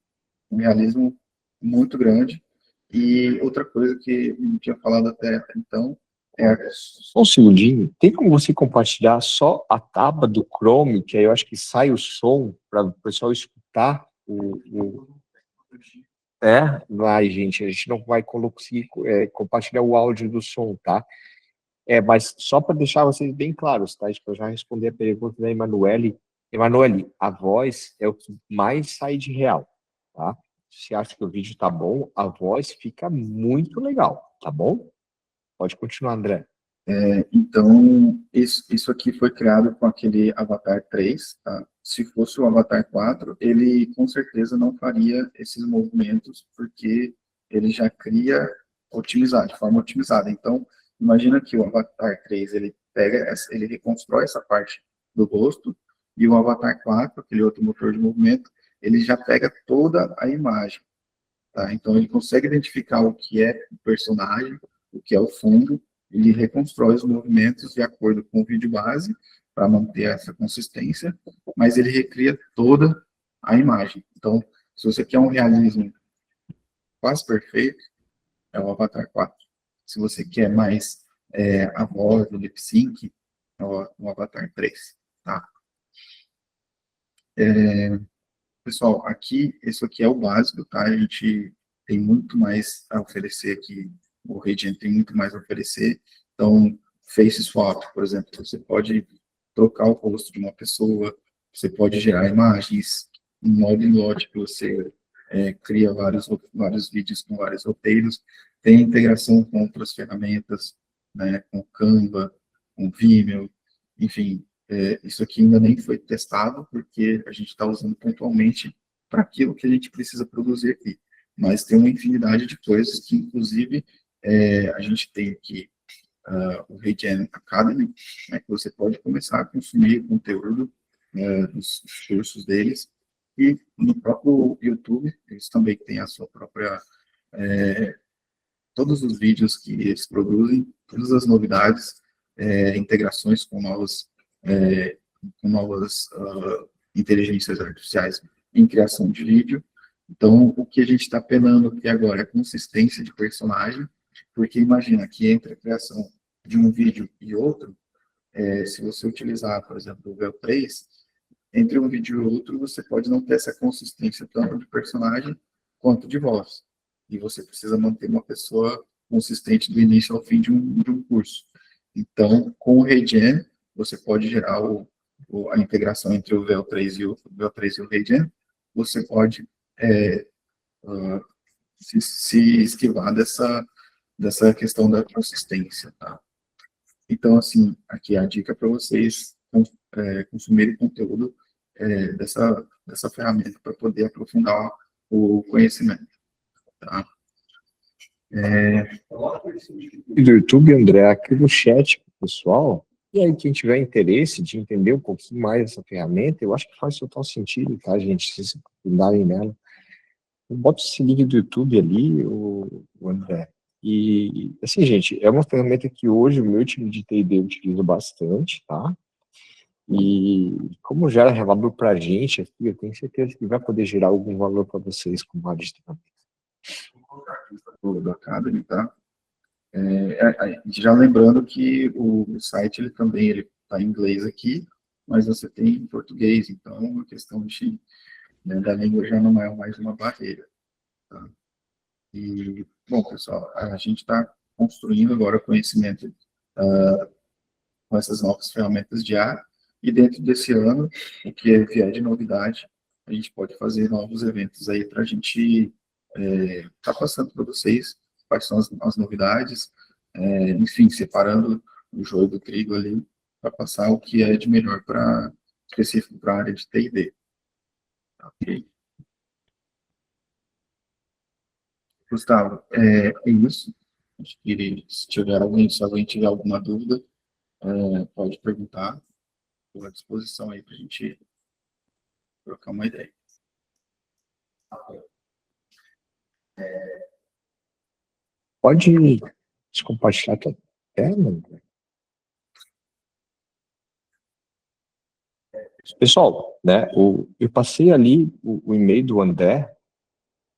um realismo muito grande. E outra coisa que eu não tinha falado até então é... Só um segundinho, tem como você compartilhar só a aba do Chrome, que aí eu acho que sai o som, para o pessoal escutar vai, gente, a gente não vai conseguir compartilhar o áudio do som, tá? Mas só para deixar vocês bem claros, tá? Acho que eu já respondi a pergunta da Emanuele. Emanuele, a voz é o que mais sai de real, tá? Se você acha que o vídeo tá bom, a voz fica muito legal, tá bom? Pode continuar, André. Então, isso aqui foi criado com aquele Avatar 3, tá? Se fosse o Avatar 4, ele com certeza não faria esses movimentos, porque ele já cria de forma otimizada. Então, imagina que o Avatar 3, ele reconstrói essa parte do rosto, e o Avatar 4, aquele outro motor de movimento, ele já pega toda a imagem, tá? Então, ele consegue identificar o que é o personagem, o que é o fundo, ele reconstrói os movimentos de acordo com o vídeo base, para manter essa consistência, mas ele recria toda a imagem. Então, se você quer um realismo quase perfeito, é o Avatar 4. Se você quer mais a voz do lip sync, é o Avatar 3, tá? Pessoal, isso aqui é o básico, tá? A gente tem muito mais a oferecer aqui, o Regen tem muito mais a oferecer. Então, Face Swap, por exemplo, você pode trocar o rosto de uma pessoa, você pode gerar imagens em modo em lote, que você cria vários vídeos com vários roteiros, tem integração com outras ferramentas, né, com Canva, com Vimeo, enfim, isso aqui ainda nem foi testado, porque a gente está usando pontualmente para aquilo que a gente precisa produzir aqui. Mas tem uma infinidade de coisas que, inclusive, a gente tem aqui o Regen Academy, né, que você pode começar a consumir conteúdo dos cursos deles, e no próprio YouTube, eles também têm a sua própria... todos os vídeos que eles produzem, todas as novidades, integrações com novas inteligências artificiais em criação de vídeo. Então, o que a gente está penando aqui agora é consistência de personagem, porque imagina que entre a criação de um vídeo e outro, se você utilizar, por exemplo, o Vel 3, entre um vídeo e outro, você pode não ter essa consistência tanto de personagem quanto de voz. E você precisa manter uma pessoa consistente do início ao fim de um curso. Então, com o RayGen, você pode gerar a integração entre o VO3 e o RayGen. Você pode se esquivar dessa questão da consistência, tá? Então, assim, aqui a dica para vocês consumirem conteúdo dessa ferramenta para poder aprofundar o conhecimento, tá? E do YouTube, André, aqui no chat, pessoal, e aí quem tiver interesse de entender um pouquinho mais essa ferramenta, eu acho que faz total sentido, tá, gente, se aprofundarem nela. Bota esse link do YouTube ali, o André. E, assim, gente, é uma ferramenta que hoje o meu time de T&D utiliza bastante, tá? E como gera valor para a gente aqui, eu tenho certeza que vai poder gerar algum valor para vocês com vários treinamentos. Do Academy, tá? Já lembrando que o site ele também está em inglês aqui, mas você tem em português, então a questão da língua já não é mais uma barreira. Tá? E, bom, pessoal, a gente está construindo agora conhecimento com essas novas ferramentas de IA, e dentro desse ano, o que vier de novidade, a gente pode fazer novos eventos aí para a gente estar passando para vocês quais são as novidades, enfim, separando o joio do trigo ali, para passar o que é de melhor específico para a área de T&D. Ok? Gustavo, é isso. Acho que se alguém tiver alguma dúvida, pode perguntar. Estou à disposição aí para a gente trocar uma ideia. Pode compartilhar a tua tela, André? Pessoal, né, eu passei ali o e-mail do André,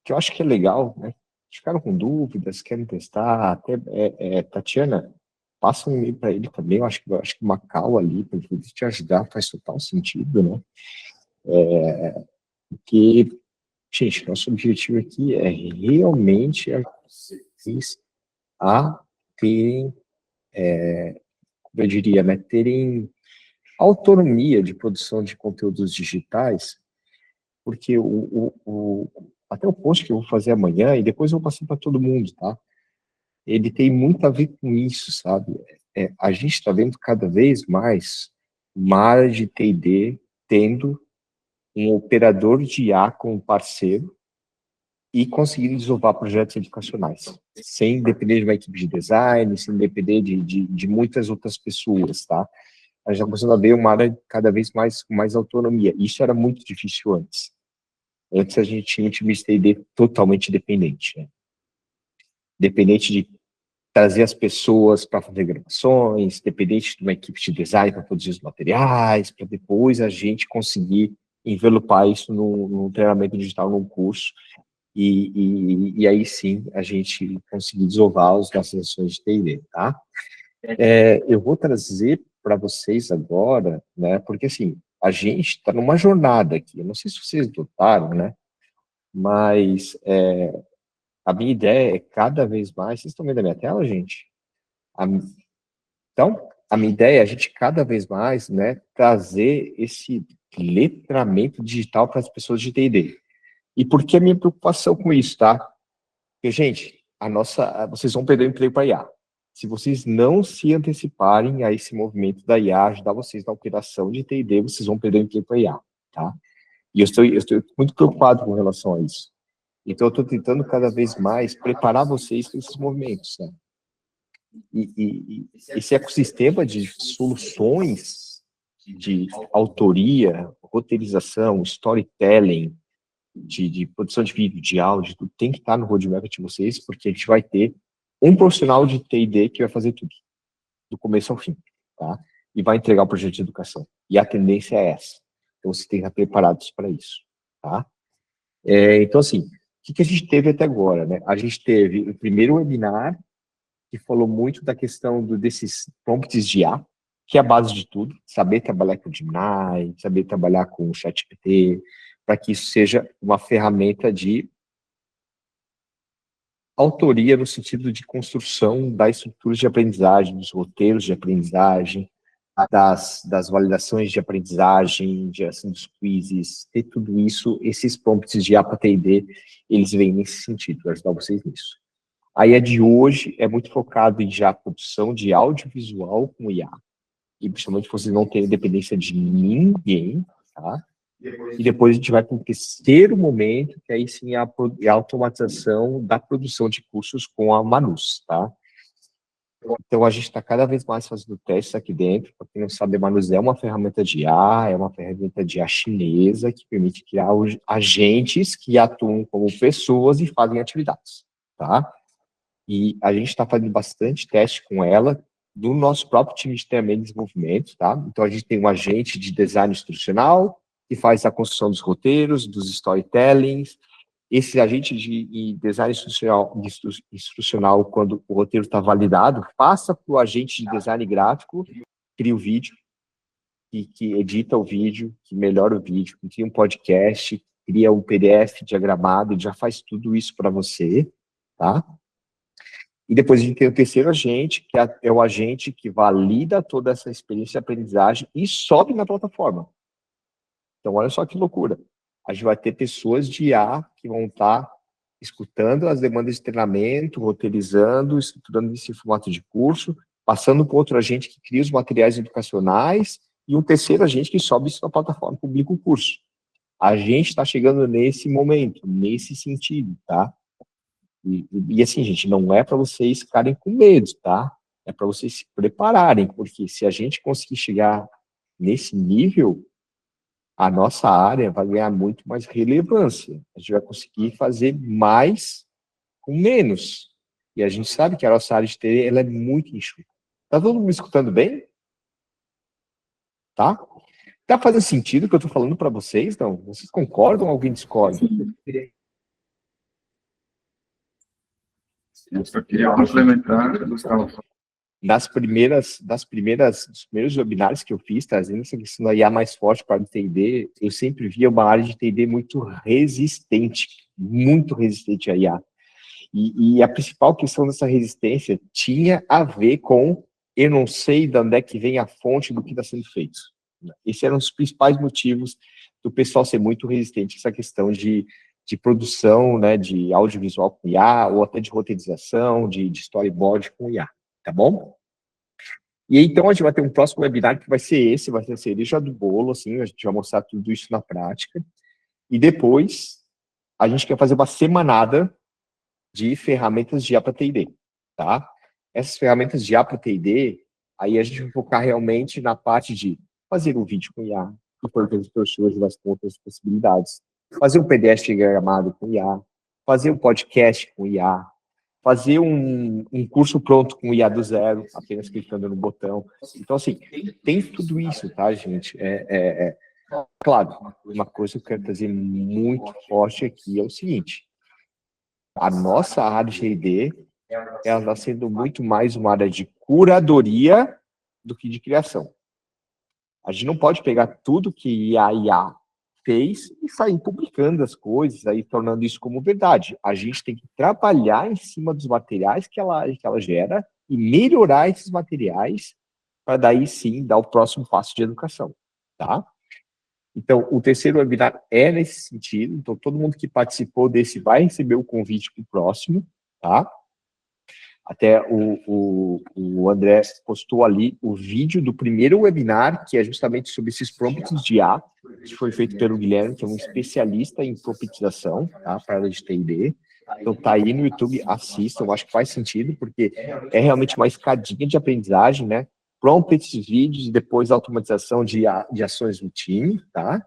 que eu acho que é legal, né? Ficaram com dúvidas, querem testar, até Tatiana, passa um e-mail para ele também, eu acho que uma call ali, para ele te ajudar, faz total sentido, né? Porque, gente, nosso objetivo aqui é realmente vocês a terem, como eu diria, né, terem autonomia de produção de conteúdos digitais, porque até o post que eu vou fazer amanhã, e depois eu vou passar para todo mundo, tá? Ele tem muito a ver com isso, sabe? A gente está vendo cada vez mais uma área de T&D tendo um operador de IA como parceiro e conseguindo desenvolver projetos educacionais, sem depender de uma equipe de design, sem depender de muitas outras pessoas, tá? A gente está começando a ver uma área cada vez mais com mais autonomia. Isso era muito difícil antes. Antes a gente tinha um time de T&D totalmente dependente, né? Dependente de trazer as pessoas para fazer gravações, dependente de uma equipe de design para produzir os materiais, para depois a gente conseguir envelopar isso num treinamento digital, num curso, e aí sim a gente conseguir desovar as nossas ações de T&D, tá? Eu vou trazer para vocês agora, né, porque assim, a gente está numa jornada aqui, eu não sei se vocês notaram, né, mas a minha ideia é cada vez mais, vocês estão vendo a minha tela, gente? Então, a minha ideia é a gente cada vez mais, né, trazer esse letramento digital para as pessoas de T&D. E por que a minha preocupação com isso, tá? Porque, gente, vocês vão perder o emprego para IA. Se vocês não se anteciparem a esse movimento da IA, ajudar vocês na operação de T&D, vocês vão perder o emprego para IA, tá? E eu estou muito preocupado com relação a isso. Então, eu estou tentando cada vez mais preparar vocês para esses movimentos, né? E esse ecossistema de soluções de autoria, roteirização, storytelling, de produção de vídeo, de áudio, tudo tem que estar no roadmap de vocês, porque a gente vai ter um profissional de T&D que vai fazer tudo, do começo ao fim, tá? E vai entregar o projeto de educação. E a tendência é essa. Então, vocês têm que estar preparados para isso, tá? Então, assim, o que a gente teve até agora, né? A gente teve o primeiro webinar, que falou muito da questão desses prompts de IA, que é a base de tudo, saber trabalhar com o Gemini, saber trabalhar com o ChatGPT, para que isso seja uma ferramenta de autoria no sentido de construção das estruturas de aprendizagem, dos roteiros de aprendizagem, das validações de aprendizagem, de geração dos quizzes, ter tudo isso, esses prompts de IA para T&D, eles vêm nesse sentido, para ajudar vocês nisso. A IA de hoje é muito focado em já produção de audiovisual com IA, e principalmente vocês não terem dependência de ninguém, tá? E depois a gente vai para o terceiro momento, que aí sim é a automatização da produção de cursos com a Manus, tá? Então a gente está cada vez mais fazendo testes aqui dentro. Para quem não sabe, a Manus é uma ferramenta de IA, é uma ferramenta de IA chinesa que permite criar agentes que atuam como pessoas e fazem atividades, tá? E a gente está fazendo bastante teste com ela do nosso próprio time de treinamento e desenvolvimento, tá? Então a gente tem um agente de design instrucional que faz a construção dos roteiros, dos storytellings. Esse agente de design instrucional, quando o roteiro está validado, passa para o agente de design gráfico, cria o vídeo, que edita o vídeo, que melhora o vídeo, que cria um podcast, cria um PDF diagramado, já faz tudo isso para você, tá? E depois a gente tem o terceiro agente, que é o agente que valida toda essa experiência de aprendizagem e sobe na plataforma. Então, olha só que loucura. A gente vai ter pessoas de IA que vão estar escutando as demandas de treinamento, roteirizando, estruturando esse formato de curso, passando para outro agente que cria os materiais educacionais e um terceiro agente que sobe isso na plataforma, publica o curso. A gente está chegando nesse momento, nesse sentido, tá? E assim, gente, não é para vocês ficarem com medo, tá? É para vocês se prepararem, porque se a gente conseguir chegar nesse nível, a nossa área vai ganhar muito mais relevância. A gente vai conseguir fazer mais com menos. E a gente sabe que a nossa área de TI, ela é muito enxuta. Tá todo mundo me escutando bem? Tá? Tá fazendo sentido o que eu tô falando para vocês? Não? Vocês concordam ou alguém discorda? Eu só queria complementar, Gustavo. Dos primeiros webinários que eu fiz, trazendo essa questão da IA mais forte para o T&D, eu sempre via uma área de T&D muito resistente à IA. E a principal questão dessa resistência tinha a ver com eu não sei de onde é que vem a fonte do que está sendo feito. Esses eram os principais motivos do pessoal ser muito resistente a essa questão de produção, né, de audiovisual com IA, ou até de roteirização, de storyboard com IA, tá bom? E então a gente vai ter um próximo webinar que vai ser esse, vai ser a cereja do bolo, assim, a gente vai mostrar tudo isso na prática. E depois a gente quer fazer uma semanada de ferramentas de IA para T&D, tá? Essas ferramentas de IA para T&D, aí a gente vai focar realmente na parte de fazer um vídeo com IA, que for para as pessoas das outras possibilidades, fazer um PDF diagramado com IA, fazer um podcast com IA, fazer um curso pronto com IA do zero, apenas clicando no botão. Então, assim, tem tudo isso, tá, gente? Claro, uma coisa que eu quero trazer muito forte aqui é o seguinte: a nossa área de R&D, ela está sendo muito mais uma área de curadoria do que de criação. A gente não pode pegar tudo que a IA fez e sair publicando as coisas, aí tornando isso como verdade. A gente tem que trabalhar em cima dos materiais que ela gera e melhorar esses materiais para daí sim dar o próximo passo de educação, tá? Então, o terceiro webinar é nesse sentido. Então, todo mundo que participou desse vai receber o convite para o próximo, tá? Até o André postou ali o vídeo do primeiro webinar, que é justamente sobre esses prompts de IA, que foi feito pelo Guilherme, que é um especialista em promptização, tá? Para a área de T&D. Então, tá aí no YouTube, assistam, acho que faz sentido, porque é realmente uma escadinha de aprendizagem, né? Prompts, vídeos e depois automatização de ações no time, tá?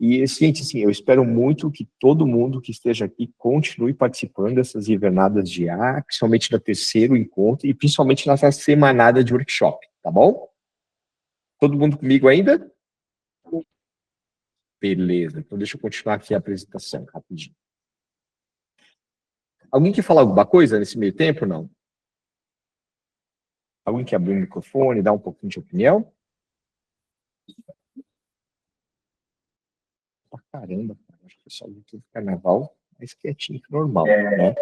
E, gente, assim, eu espero muito que todo mundo que esteja aqui continue participando dessas invernadas de IA, principalmente no terceiro encontro e principalmente nessa semanada de workshop, tá bom? Todo mundo comigo ainda? Beleza, então deixa eu continuar aqui a apresentação, rapidinho. Alguém quer falar alguma coisa nesse meio tempo, não? Alguém quer abrir o microfone, dar um pouquinho de opinião? Caramba, cara, acho que o pessoal do carnaval mais quietinho que normal, né?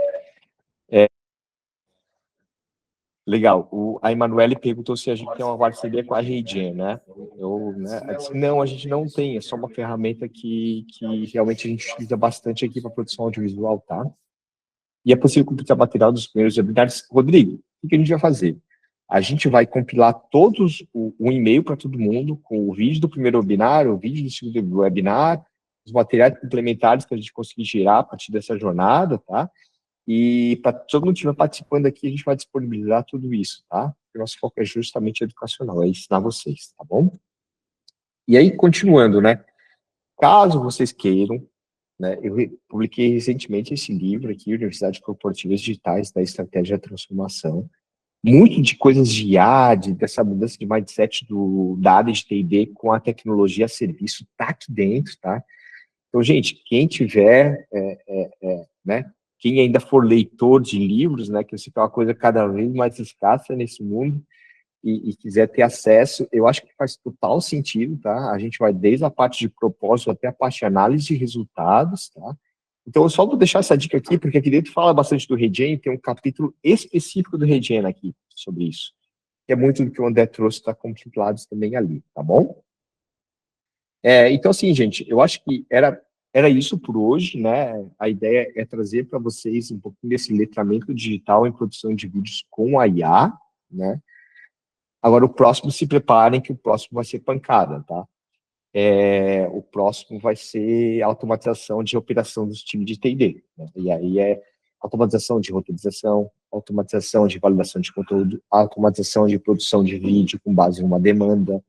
Legal. A Emanuele perguntou se a gente tem uma parceria com a Reigen, né? Eu disse, não, a gente não tem, é só uma ferramenta que realmente a gente utiliza bastante aqui para produção audiovisual, tá? E é possível compilar material dos primeiros webinars. Rodrigo, o que a gente vai fazer? A gente vai compilar todos um e-mail para todo mundo, com o vídeo do primeiro webinar, o vídeo do segundo webinar, os materiais complementares que a gente conseguir gerar a partir dessa jornada, tá? E para todo mundo que estiver participando aqui, a gente vai disponibilizar tudo isso, tá? O nosso foco é justamente educacional, é ensinar vocês, tá bom? E aí, continuando, né? Caso vocês queiram, né? Eu publiquei recentemente esse livro aqui, Universidades Corporativas Digitais da Estratégia de Transformação. Muito de coisas de IA, dessa mudança de mindset da área de T&D com a tecnologia a serviço, tá aqui dentro, tá? Então, gente, quem tiver, né? Quem ainda for leitor de livros, né, que eu sei que é uma coisa cada vez mais escassa nesse mundo, e quiser ter acesso, eu acho que faz total sentido, tá? A gente vai desde a parte de propósito até a parte de análise de resultados, tá? Então, eu só vou deixar essa dica aqui, porque aqui dentro fala bastante do Regen, tem um capítulo específico do Regen aqui, sobre isso. Que é muito do que o André trouxe, está contemplado também ali, tá bom? Então, assim, gente, eu acho que era isso por hoje, né? A ideia é trazer para vocês um pouquinho desse letramento digital em produção de vídeos com a IA, né? Agora, o próximo, se preparem, que o próximo vai ser pancada, tá? O próximo vai ser automatização de operação dos times de T&D, né? E aí automatização de roteirização, automatização de validação de conteúdo, automatização de produção de vídeo com base em uma demanda,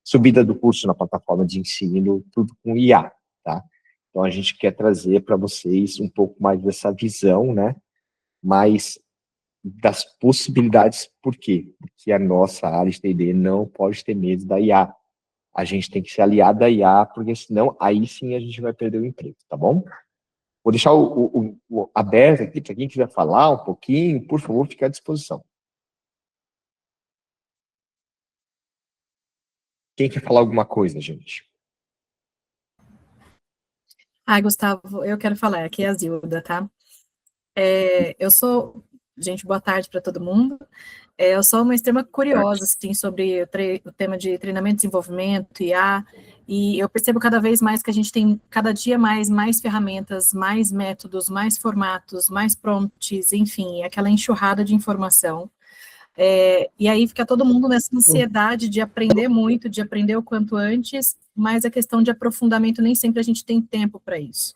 subida do curso na plataforma de ensino, tudo com IA, tá? Então, a gente quer trazer para vocês um pouco mais dessa visão, né? Mais das possibilidades. Por quê? Porque a nossa área de T&D não pode ter medo da IA. A gente tem que se aliar da IA, porque senão, aí sim a gente vai perder o emprego, tá bom? Vou deixar o aberto aqui, para quem quiser falar um pouquinho, por favor, fique à disposição. Quem quer falar alguma coisa, gente? Gustavo, eu quero falar, aqui é a Zilda, tá? Gente, boa tarde para todo mundo. Eu sou uma extrema curiosa, assim, sobre o tema de treinamento, desenvolvimento, IA, e eu percebo cada vez mais que a gente tem, cada dia mais ferramentas, mais métodos, mais formatos, mais prompts, enfim, aquela enxurrada de informação. E aí fica todo mundo nessa ansiedade de aprender muito, de aprender o quanto antes, mas a questão de aprofundamento nem sempre a gente tem tempo para isso.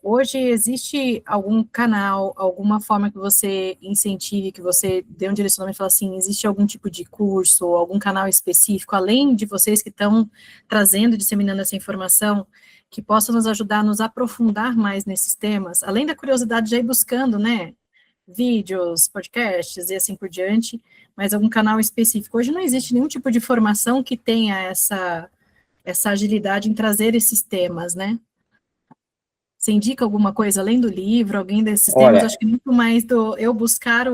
Hoje existe algum canal, alguma forma que você incentive, que você dê um direcionamento e fala assim, existe algum tipo de curso, algum canal específico, além de vocês que estão trazendo, disseminando essa informação, que possa nos ajudar a nos aprofundar mais nesses temas, além da curiosidade de ir buscando, né, vídeos, podcasts e assim por diante, mas algum canal específico. Hoje não existe nenhum tipo de formação que tenha essa agilidade em trazer esses temas, né? Você indica alguma coisa além do livro, alguém desses temas? Acho que muito mais eu buscar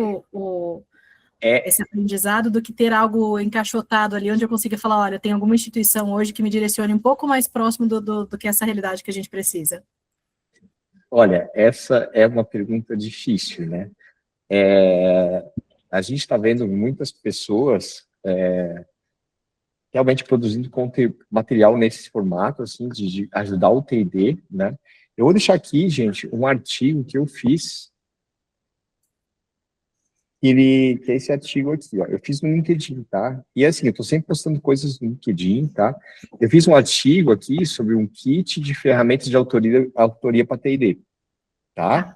esse aprendizado do que ter algo encaixotado ali, onde eu consiga falar, olha, tem alguma instituição hoje que me direcione um pouco mais próximo do que essa realidade que a gente precisa. Olha, essa é uma pergunta difícil, né? A gente está vendo muitas pessoas realmente produzindo material nesse formato, assim, de ajudar o T&D, né? Eu vou deixar aqui, gente, um artigo que eu fiz, que é esse artigo aqui, ó. Eu fiz no LinkedIn, tá? E assim, eu tô sempre postando coisas no LinkedIn, tá? Eu fiz um artigo aqui sobre um kit de ferramentas de autoria para T&D, tá?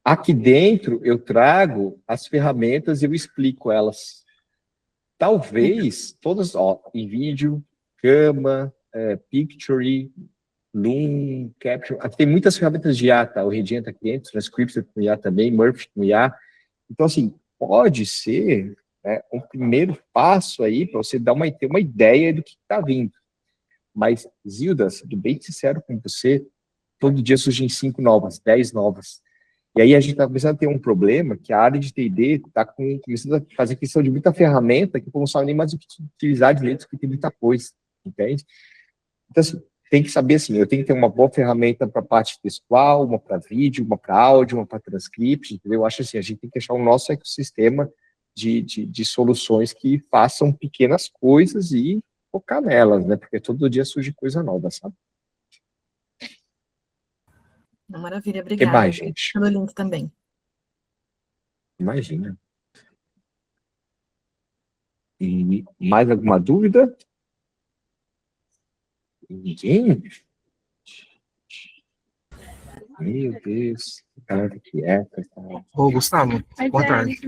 Aqui dentro eu trago as ferramentas e eu explico elas. Talvez todas, ó, em vídeo, Gamma, Pictory, Loom, Capture, aqui tem muitas ferramentas de IA, tá? O Regen tá aqui dentro, Transcription com IA também, Murphy com IA. Então, assim, pode ser, né, um primeiro passo aí para você ter uma ideia do que está vindo. Mas, Zilda, sendo bem sincero com você, todo dia surgem 5 novas, 10 novas. E aí a gente está começando a ter um problema que a área de T&D está começando a fazer questão de muita ferramenta que não sabe nem mais o que utilizar direito, porque tem muita coisa, entende? Então, assim, tem que saber, assim, eu tenho que ter uma boa ferramenta para parte textual, uma para vídeo, uma para áudio, uma para transcript, entendeu? Eu acho assim, a gente tem que achar o nosso ecossistema de soluções que façam pequenas coisas e focar nelas, né? Porque todo dia surge coisa nova, sabe? Maravilha, O que obrigada. mais, gente? Pelo link também. Imagina. E mais alguma dúvida? Ninguém? Meu Deus, cara que é. Ô, Gustavo, boa tarde.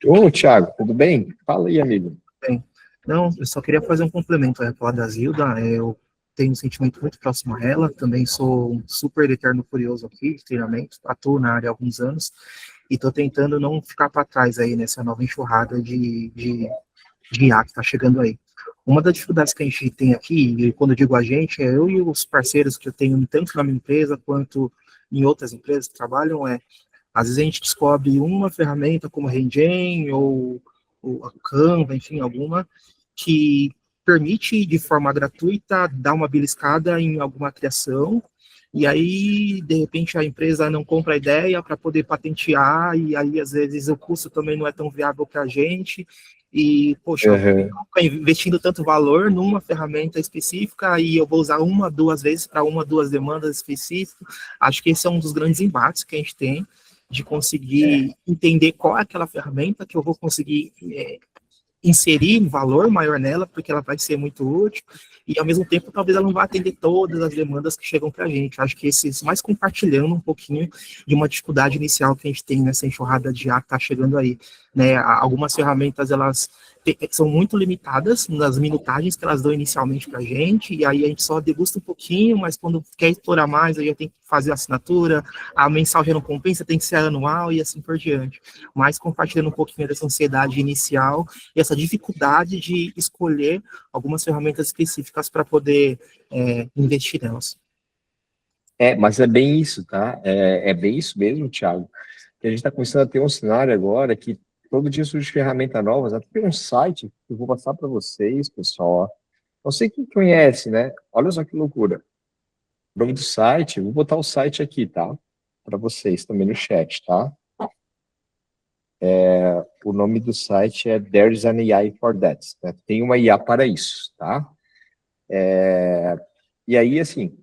Ô, Thiago, tudo bem? Fala aí, amigo. Bem, não, eu só queria fazer um complemento à falar da Zilda. Eu tenho um sentimento muito próximo a ela. Também sou um super eterno curioso aqui de treinamento. Atuo na área há alguns anos e estou tentando não ficar para trás aí nessa nova enxurrada de IA que está chegando aí. Uma das dificuldades que a gente tem aqui, e quando eu digo a gente, é eu e os parceiros que eu tenho tanto na minha empresa quanto em outras empresas que trabalham, às vezes a gente descobre uma ferramenta como a Rengen ou a Canva, enfim, alguma, que permite de forma gratuita dar uma beliscada em alguma criação, e aí, de repente, a empresa não compra a ideia para poder patentear, e aí, às vezes, o custo também não é tão viável para a gente, e, poxa, eu vou ficar investindo tanto valor numa ferramenta específica, e eu vou usar uma, duas vezes para uma, duas demandas específicas. Acho que esse é um dos grandes embates que a gente tem, de conseguir entender qual é aquela ferramenta que eu vou conseguir inserir um valor maior nela, porque ela vai ser muito útil, e ao mesmo tempo talvez ela não vá atender todas as demandas que chegam para a gente. Acho que esses, mais compartilhando um pouquinho de uma dificuldade inicial que a gente tem nessa enxurrada de IA que está chegando aí, né? Algumas ferramentas, elas são muito limitadas nas minutagens que elas dão inicialmente para a gente, e aí a gente só degusta um pouquinho, mas quando quer explorar mais, aí eu tenho que fazer a assinatura, a mensal já não compensa, tem que ser anual e assim por diante. Mas compartilhando um pouquinho dessa ansiedade inicial e essa dificuldade de escolher algumas ferramentas específicas para poder investir nelas. Mas é bem isso, tá? É bem isso mesmo, Thiago. Que a gente está começando a ter um cenário agora que todo dia surge ferramenta novas. Até tem um site que eu vou passar para vocês, pessoal. Não sei quem conhece, né? Olha só que loucura. O nome do site, eu vou botar o site aqui, tá? Para vocês também no chat, tá? O nome do site é There's an AI for That. Né? Tem uma IA para isso, tá? E aí, assim,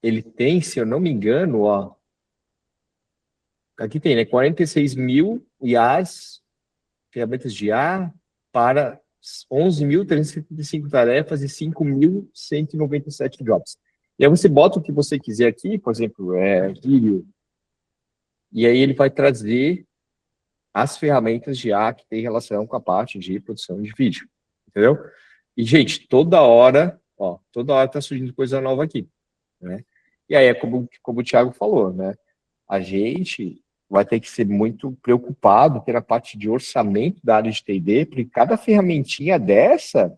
ele tem, se eu não me engano, ó, aqui tem, né, 46 mil IAs, ferramentas de IA, para 11.375 tarefas e 5.197 jobs. E aí você bota o que você quiser aqui, por exemplo, vídeo, e aí ele vai trazer as ferramentas de IA que tem relação com a parte de produção de vídeo, entendeu? E, gente, toda hora tá surgindo coisa nova aqui, né? E aí é como o Thiago falou, né? A gente vai ter que ser muito preocupado pela parte de orçamento da área de T&D, porque cada ferramentinha dessa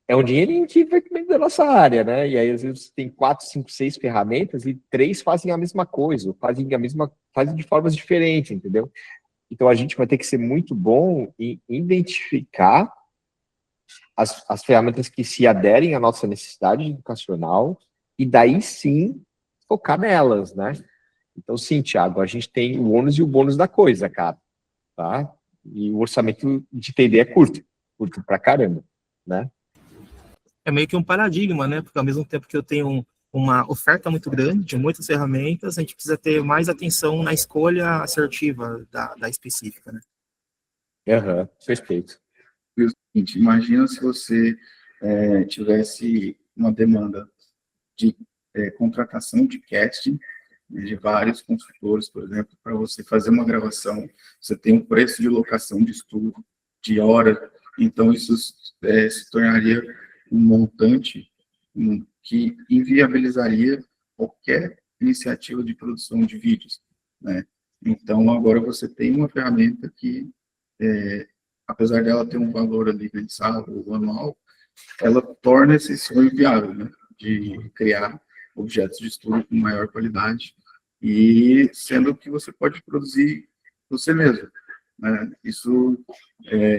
é um dinheirinho que vai comer da nossa área, né? E aí, às vezes, tem 4, 5, 6 ferramentas e 3 fazem a mesma coisa, fazem de formas diferentes, entendeu? Então, a gente vai ter que ser muito bom em identificar as ferramentas que se aderem à nossa necessidade educacional e daí sim focar nelas, né? Então, sim, Thiago, a gente tem o ônus e o bônus da coisa, cara, tá? E o orçamento de T&D é curto pra caramba, né? É meio que um paradigma, né? Porque ao mesmo tempo que eu tenho uma oferta muito grande de muitas ferramentas, a gente precisa ter mais atenção na escolha assertiva da específica, né? Perfeito. E o seguinte, imagina se você tivesse uma demanda de contratação de casting de vários consultores, por exemplo, para você fazer uma gravação, você tem um preço de locação de estudo, de hora, então isso se tornaria um montante que inviabilizaria qualquer iniciativa de produção de vídeos, né? Então, agora você tem uma ferramenta que, apesar dela ter um valor ali mensal ou anual, ela torna esse sonho viável, né? De criar objetos de estudo com maior qualidade e sendo que você pode produzir você mesmo, né? Isso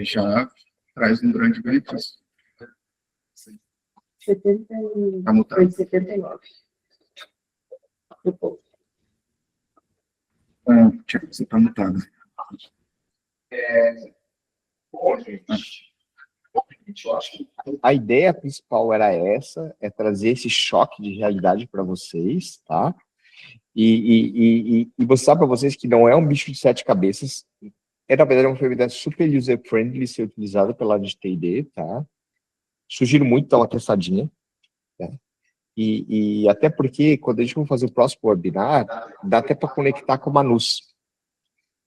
já traz um grande benefício. 70, Tá mutado. foi 79. Tipo, você tá mutado. A ideia principal era essa, é trazer esse choque de realidade para vocês, tá? E mostrar para vocês que não é um bicho de 7 cabeças, na verdade uma ferramenta super user-friendly ser utilizada pela área de T&D, tá? Sugiro muito dar uma testadinha, tá? E até porque, quando a gente for fazer o próximo webinar, dá até para conectar com a Manus,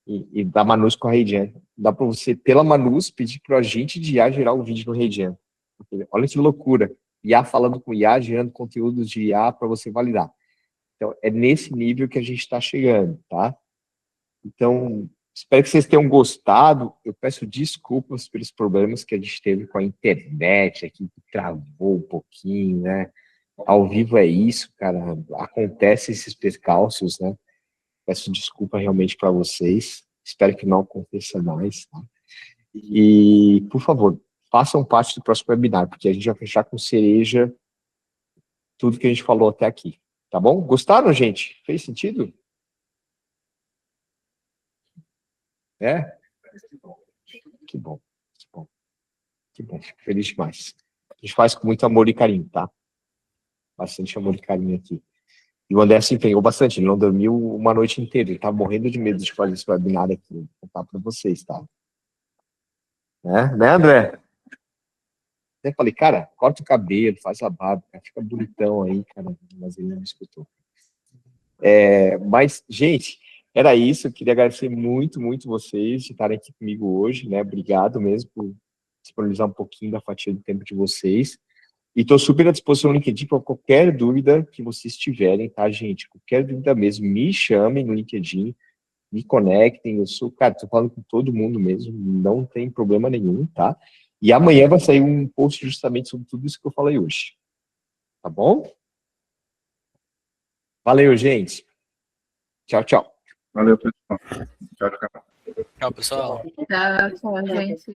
e da Manus com a Reidian. Dá para você, pela Manus, pedir para o agente de IA gerar o vídeo no Reidian. Olha que loucura. IA falando com IA, gerando conteúdos de IA para você validar. Então, é nesse nível que a gente está chegando, tá? Então, espero que vocês tenham gostado. Eu peço desculpas pelos problemas que a gente teve com a internet aqui, que travou um pouquinho, né? Ao vivo é isso, cara. Acontece esses percalços, né? Peço desculpa realmente para vocês. Espero que não aconteça mais, tá? E, por favor, façam parte do próximo webinar, porque a gente vai fechar com cereja tudo que a gente falou até aqui. Tá bom? Gostaram, gente? Fez sentido? É? Que bom, que bom. Que bom, fico feliz demais. A gente faz com muito amor e carinho, tá? Bastante amor e carinho aqui. E o André se empenhou bastante, ele não dormiu uma noite inteira, ele tá morrendo de medo de fazer esse webinar aqui. Vou contar para vocês, tá? Né, André? Até falei, cara, corta o cabelo, faz a barba, fica bonitão aí, cara, mas ele não me escutou. Mas, gente, era isso, eu queria agradecer muito, muito vocês de estarem aqui comigo hoje, né? Obrigado mesmo por disponibilizar um pouquinho da fatia do tempo de vocês. E estou super à disposição no LinkedIn para qualquer dúvida que vocês tiverem, tá, gente? Qualquer dúvida mesmo, me chamem no LinkedIn, me conectem, eu sou, cara, estou falando com todo mundo mesmo, não tem problema nenhum, tá? E amanhã vai sair um post justamente sobre tudo isso que eu falei hoje. Tá bom? Valeu, gente. Tchau, tchau. Valeu, pessoal. Tchau, tchau. Tchau, pessoal. Tchau, gente.